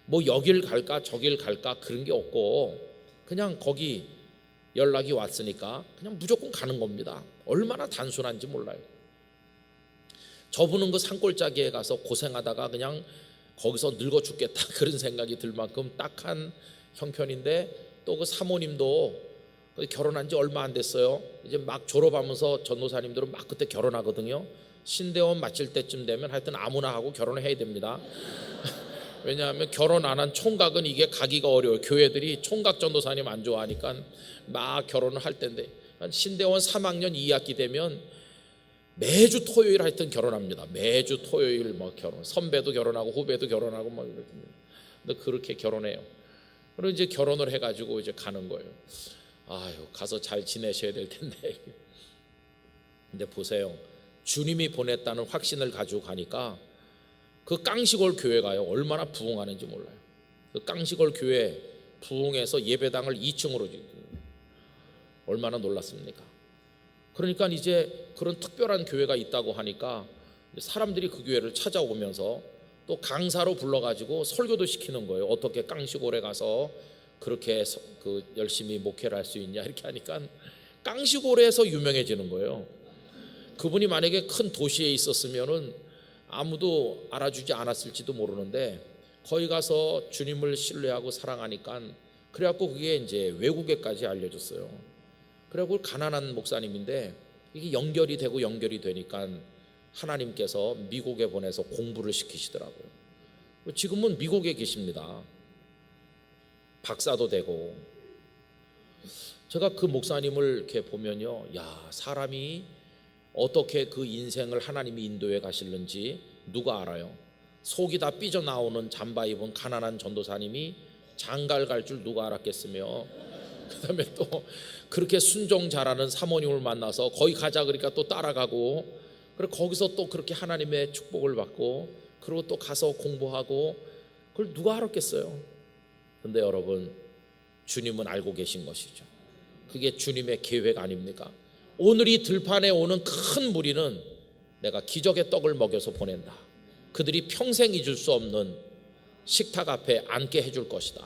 뭐 여길 갈까 저길 갈까 그런 게 없고 그냥 거기 연락이 왔으니까 그냥 무조건 가는 겁니다. 얼마나 단순한지 몰라요. 저분은 그 산골짜기에 가서 고생하다가 그냥 거기서 늙어 죽겠다 그런 생각이 들 만큼 딱한 형편인데 또 그 사모님도 결혼한 지 얼마 안 됐어요. 이제 막 졸업하면서 전도사님들은 막 그때 결혼하거든요. 신대원 마칠 때쯤 되면 하여튼 아무나 하고 결혼을 해야 됩니다. 왜냐하면 결혼 안 한 총각은 이게 가기가 어려워요. 교회들이 총각 전도사님 안 좋아하니까 막 결혼을 할 텐데 신대원 3학년 2학기 되면 매주 토요일 하여튼 결혼합니다. 매주 토요일 뭐 결혼, 선배도 결혼하고 후배도 결혼하고 뭐 이렇게. 근데 그렇게 결혼해요. 그리고 이제 결혼을 해가지고 이제 가는 거예요. 아유 가서 잘 지내셔야 될 텐데. 근데 보세요. 주님이 보냈다는 확신을 가지고 가니까 그 깡시골 교회 가요. 얼마나 부흥하는지 몰라요. 그 깡시골 교회 부흥해서 예배당을 2층으로 얼마나 놀랐습니까? 그러니까 이제 그런 특별한 교회가 있다고 하니까 사람들이 그 교회를 찾아오면서 또 강사로 불러가지고 설교도 시키는 거예요. 어떻게 깡시골에 가서 그렇게 그 열심히 목회를 할 수 있냐 이렇게 하니까 깡시골에서 유명해지는 거예요. 그분이 만약에 큰 도시에 있었으면은 아무도 알아주지 않았을지도 모르는데 거기 가서 주님을 신뢰하고 사랑하니까 그래갖고 그게 이제 외국에까지 알려졌어요. 그리고 가난한 목사님인데 이게 연결이 되고 연결이 되니까 하나님께서 미국에 보내서 공부를 시키시더라고요. 지금은 미국에 계십니다. 박사도 되고. 제가 그 목사님을 이렇게 보면요, 야 사람이 어떻게 그 인생을 하나님이 인도해 가시는지 누가 알아요? 속이 다 삐져나오는 잠바 입은 가난한 전도사님이 장가를 갈 줄 누가 알았겠으며, 그 다음에 또 그렇게 순종 잘하는 사모님을 만나서 거기 가자 그러니까 또 따라가고, 그리고 거기서 또 그렇게 하나님의 축복을 받고, 그리고 또 가서 공부하고, 그걸 누가 알았겠어요? 근데 여러분, 주님은 알고 계신 것이죠. 그게 주님의 계획 아닙니까? 오늘 이 들판에 오는 큰 무리는 내가 기적의 떡을 먹여서 보낸다. 그들이 평생 잊을 수 없는 식탁 앞에 앉게 해줄 것이다.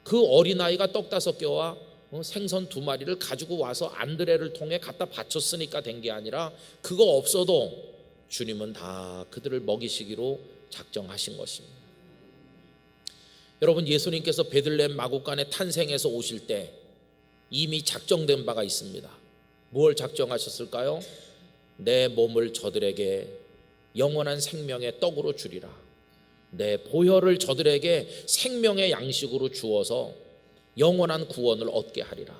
그 어린아이가 떡 5개와 생선 2마리를 가지고 와서 안드레를 통해 갖다 바쳤으니까 된 게 아니라 그거 없어도 주님은 다 그들을 먹이시기로 작정하신 것입니다. 여러분, 예수님께서 베들레헴 마구간에 탄생해서 오실 때 이미 작정된 바가 있습니다. 무엇을 작정하셨을까요? 내 몸을 저들에게 영원한 생명의 떡으로 주리라. 내 보혈을 저들에게 생명의 양식으로 주어서 영원한 구원을 얻게 하리라.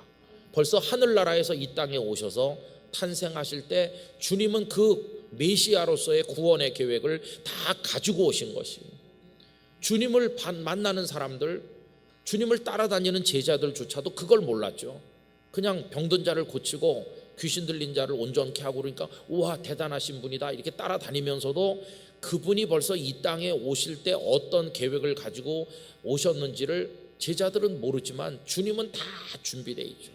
벌써 하늘나라에서 이 땅에 오셔서 탄생하실 때 주님은 그 메시아로서의 구원의 계획을 다 가지고 오신 것이에요. 주님을 만나는 사람들, 주님을 따라다니는 제자들조차도 그걸 몰랐죠. 그냥 병든 자를 고치고 귀신 들린 자를 온전케 하고 그러니까 우와 대단하신 분이다 이렇게 따라다니면서도 그분이 벌써 이 땅에 오실 때 어떤 계획을 가지고 오셨는지를 제자들은 모르지만 주님은 다 준비되어 있죠.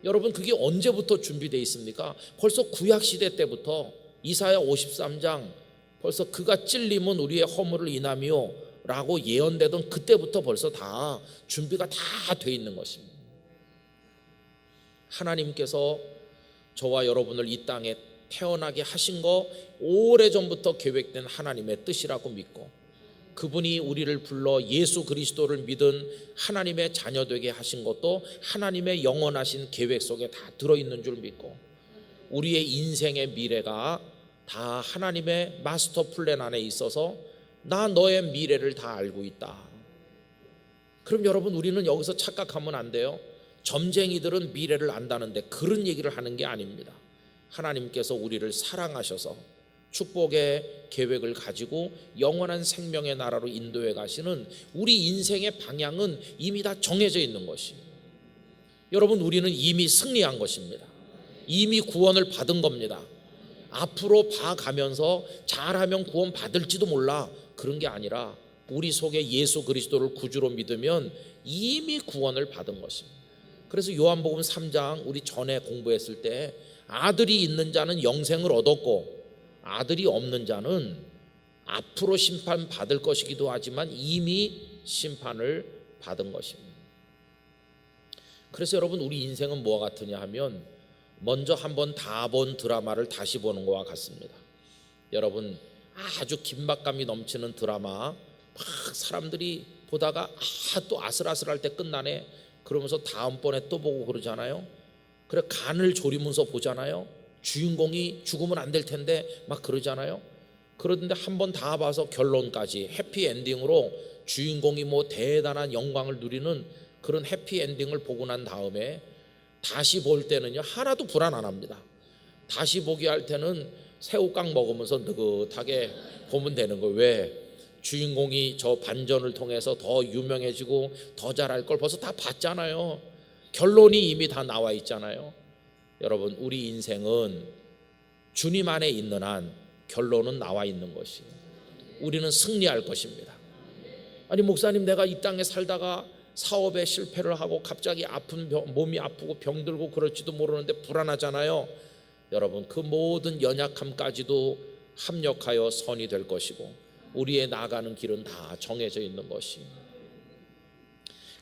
여러분, 그게 언제부터 준비되어 있습니까? 벌써 구약시대 때부터 이사야 53장 벌써 그가 찔림은 우리의 허물을 인하며 라고 예언되던 그때부터 벌써 다 준비가 다 돼 있는 것입니다. 하나님께서 저와 여러분을 이 땅에 태어나게 하신 거 오래전부터 계획된 하나님의 뜻이라고 믿고, 그분이 우리를 불러 예수 그리스도를 믿은 하나님의 자녀 되게 하신 것도 하나님의 영원하신 계획 속에 다 들어있는 줄 믿고, 우리의 인생의 미래가 다 하나님의 마스터 플랜 안에 있어서 나 너의 미래를 다 알고 있다. 그럼 여러분, 우리는 여기서 착각하면 안 돼요. 점쟁이들은 미래를 안다는데 그런 얘기를 하는 게 아닙니다. 하나님께서 우리를 사랑하셔서 축복의 계획을 가지고 영원한 생명의 나라로 인도해 가시는 우리 인생의 방향은 이미 다 정해져 있는 것이에요. 여러분, 우리는 이미 승리한 것입니다. 이미 구원을 받은 겁니다. 앞으로 봐가면서 잘하면 구원 받을지도 몰라, 그런 게 아니라 우리 속에 예수 그리스도를 구주로 믿으면 이미 구원을 받은 것입니다. 그래서 요한복음 3장 우리 전에 공부했을 때 아들이 있는 자는 영생을 얻었고 아들이 없는 자는 앞으로 심판 받을 것이기도 하지만 이미 심판을 받은 것입니다. 그래서 여러분, 우리 인생은 뭐와 같으냐 하면 먼저 한번 다 본 드라마를 다시 보는 것과 같습니다. 여러분, 아주 긴박감이 넘치는 드라마 막 사람들이 보다가 또 아슬아슬할 때 끝나네 그러면서 다음번에 또 보고 그러잖아요. 그래, 간을 졸이면서 보잖아요. 주인공이 죽으면 안 될 텐데 막 그러잖아요. 그런데 한번 다 봐서 결론까지 해피엔딩으로 주인공이 뭐 대단한 영광을 누리는 그런 해피엔딩을 보고 난 다음에 다시 볼 때는요, 하나도 불안 안 합니다. 다시 보기 할 때는 새우깡 먹으면서 느긋하게 보면 되는 거예요. 왜? 주인공이 저 반전을 통해서 더 유명해지고 더 잘할 걸 벌써 다 봤잖아요. 결론이 이미 다 나와 있잖아요. 여러분, 우리 인생은 주님 안에 있는 한 결론은 나와 있는 것이에요. 우리는 승리할 것입니다. 아니, 목사님, 내가 이 땅에 살다가 사업에 실패를 하고 갑자기 몸이 아프고 병들고 그럴지도 모르는데 불안하잖아요. 여러분, 그 모든 연약함까지도 합력하여 선이 될 것이고 우리의 나아가는 길은 다 정해져 있는 것이에요.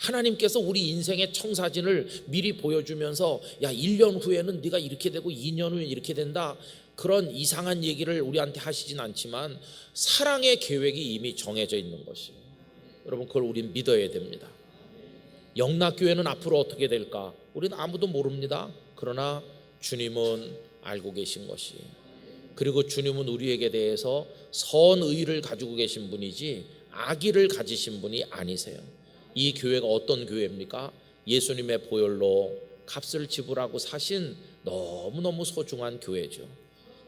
하나님께서 우리 인생의 청사진을 미리 보여주면서 야, 1년 후에는 네가 이렇게 되고 2년 후에 이렇게 된다, 그런 이상한 얘기를 우리한테 하시진 않지만 사랑의 계획이 이미 정해져 있는 것이에요. 여러분, 그걸 우린 믿어야 됩니다. 영락교회는 앞으로 어떻게 될까? 우리는 아무도 모릅니다. 그러나 주님은 알고 계신 것이에요. 그리고 주님은 우리에게 대해서 선의를 가지고 계신 분이지 악의를 가지신 분이 아니세요. 이 교회가 어떤 교회입니까? 예수님의 보혈로 값을 지불하고 사신 너무너무 소중한 교회죠.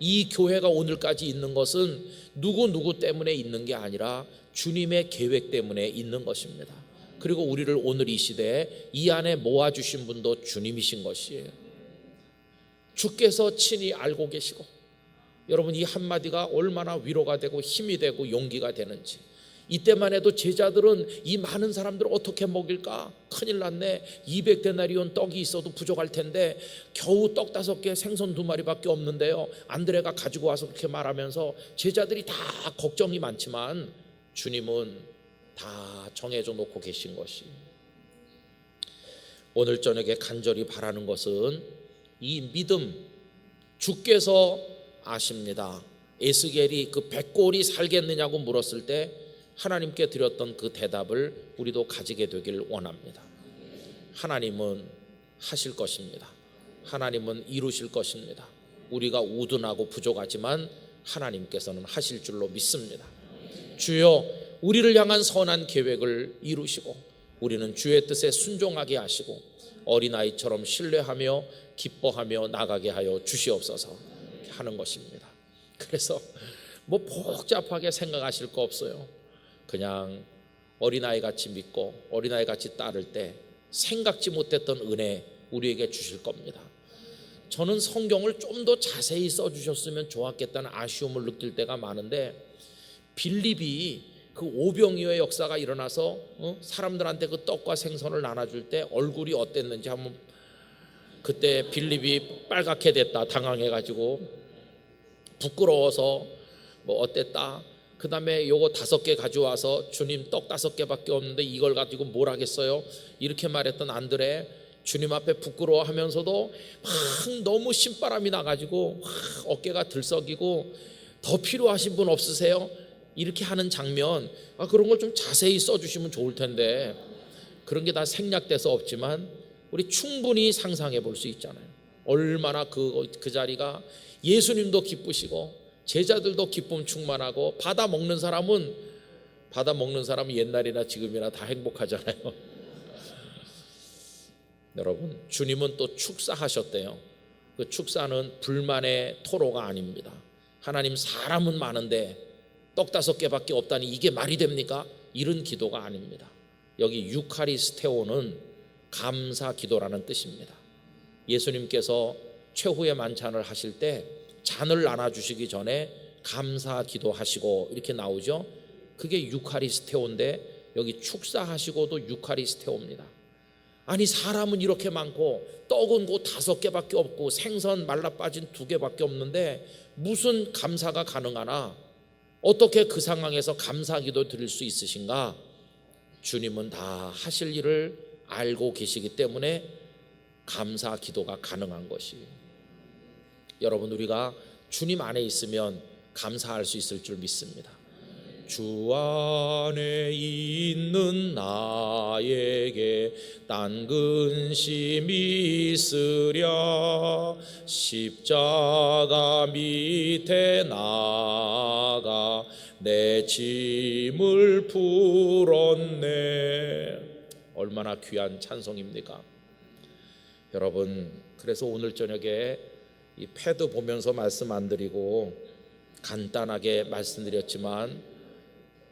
이 교회가 오늘까지 있는 것은 누구 때문에 있는 게 아니라 주님의 계획 때문에 있는 것입니다. 그리고 우리를 오늘 이 시대에 이 안에 모아주신 분도 주님이신 것이에요. 주께서 친히 알고 계시고, 여러분, 이 한마디가 얼마나 위로가 되고 힘이 되고 용기가 되는지. 이때만 해도 제자들은 이 많은 사람들을 어떻게 먹일까? 큰일 났네. 200데나리온 떡이 있어도 부족할 텐데 겨우 떡 5개 생선 2마리밖에 없는데요, 안드레가 가지고 와서 그렇게 말하면서 제자들이 다 걱정이 많지만 주님은 다 정해져 놓고 계신 것이. 오늘 저녁에 간절히 바라는 것은 이 믿음, 주께서 아십니다. 에스겔이 그 100골이 살겠느냐고 물었을 때 하나님께 드렸던 그 대답을 우리도 가지게 되길 원합니다. 하나님은 하실 것입니다. 하나님은 이루실 것입니다. 우리가 우둔하고 부족하지만 하나님께서는 하실 줄로 믿습니다. 주여, 우리를 향한 선한 계획을 이루시고 우리는 주의 뜻에 순종하게 하시고 어린아이처럼 신뢰하며 기뻐하며 나가게 하여 주시옵소서 하는 것입니다. 그래서 뭐 복잡하게 생각하실 거 없어요. 그냥 어린아이같이 믿고 어린아이같이 따를 때 생각지 못했던 은혜 우리에게 주실 겁니다. 저는 성경을 좀 더 자세히 써주셨으면 좋았겠다는 아쉬움을 느낄 때가 많은데, 빌립이 그 오병이어의 역사가 일어나서 사람들한테 그 떡과 생선을 나눠줄 때 얼굴이 어땠는지 한번, 그때 빌립이 빨갛게 됐다, 당황해가지고 부끄러워서 뭐 어땠다, 그 다음에 요거 5개 가져와서 주님 떡 5개밖에 없는데 이걸 가지고 뭘 하겠어요, 이렇게 말했던 안드레, 주님 앞에 부끄러워하면서도 막 너무 신바람이 나가지고 막 어깨가 들썩이고 더 필요하신 분 없으세요? 이렇게 하는 장면, 그런 걸 좀 자세히 써주시면 좋을 텐데 그런 게 다 생략돼서 없지만 우리 충분히 상상해 볼 수 있잖아요. 얼마나 그 자리가 예수님도 기쁘시고 제자들도 기쁨 충만하고 받아 먹는 사람은 옛날이나 지금이나 다 행복하잖아요. 여러분, 주님은 또 축사하셨대요. 그 축사는 불만의 토로가 아닙니다. 하나님, 사람은 많은데 떡 5개밖에 없다니 이게 말이 됩니까? 이런 기도가 아닙니다. 여기 유카리스테오는 감사 기도라는 뜻입니다. 예수님께서 최후의 만찬을 하실 때 잔을 나눠주시기 전에 감사 기도하시고 이렇게 나오죠. 그게 유카리스테오인데 여기 축사하시고도 유카리스테오입니다. 아니, 사람은 이렇게 많고 떡은 곧 5개밖에 없고 생선 말라빠진 2개밖에 없는데 무슨 감사가 가능하나? 어떻게 그 상황에서 감사기도 드릴 수 있으신가? 주님은 다 하실 일을 알고 계시기 때문에 감사 기도가 가능한 것이. 여러분, 우리가 주님 안에 있으면 감사할 수 있을 줄 믿습니다. 주 안에 있는 나에게 딴 근심이 있으랴. 십자가 밑에 나가 내 짐을 풀었네. 얼마나 귀한 찬송입니까? 여러분, 그래서 오늘 저녁에 이 패드 보면서 말씀 안 드리고 간단하게 말씀드렸지만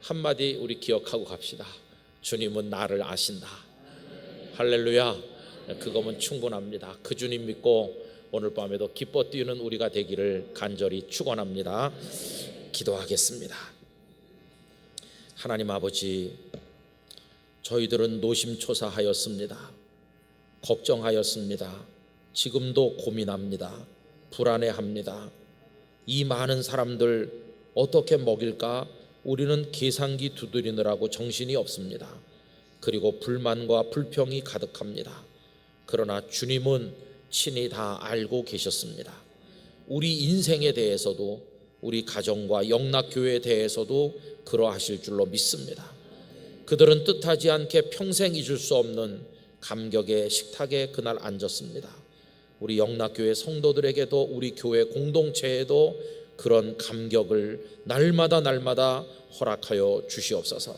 한마디 우리 기억하고 갑시다. 주님은 나를 아신다. 할렐루야. 그거면 충분합니다. 그 주님 믿고 오늘 밤에도 기뻐 뛰는 우리가 되기를 간절히 축원합니다. 기도하겠습니다. 하나님 아버지, 저희들은 노심초사하였습니다. 걱정하였습니다. 지금도 고민합니다. 불안해합니다. 이 많은 사람들 어떻게 먹일까? 우리는 계산기 두드리느라고 정신이 없습니다. 그리고 불만과 불평이 가득합니다. 그러나 주님은 친히 다 알고 계셨습니다. 우리 인생에 대해서도, 우리 가정과 영락교회에 대해서도 그러하실 줄로 믿습니다. 그들은 뜻하지 않게 평생 잊을 수 없는 감격의 식탁에 그날 앉았습니다. 우리 영락교회 성도들에게도, 우리 교회 공동체에도 그런 감격을 날마다 허락하여 주시옵소서.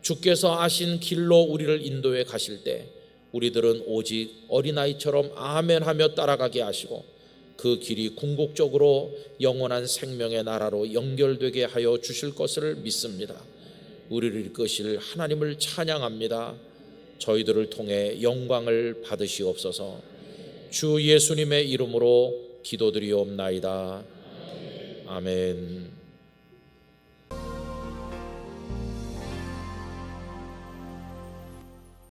주께서 아신 길로 우리를 인도해 가실 때 우리들은 오직 어린아이처럼 아멘하며 따라가게 하시고 그 길이 궁극적으로 영원한 생명의 나라로 연결되게 하여 주실 것을 믿습니다. 우리를 이끄실 하나님을 찬양합니다. 저희들을 통해 영광을 받으시옵소서. 주 예수님의 이름으로 기도드리옵나이다. 아멘.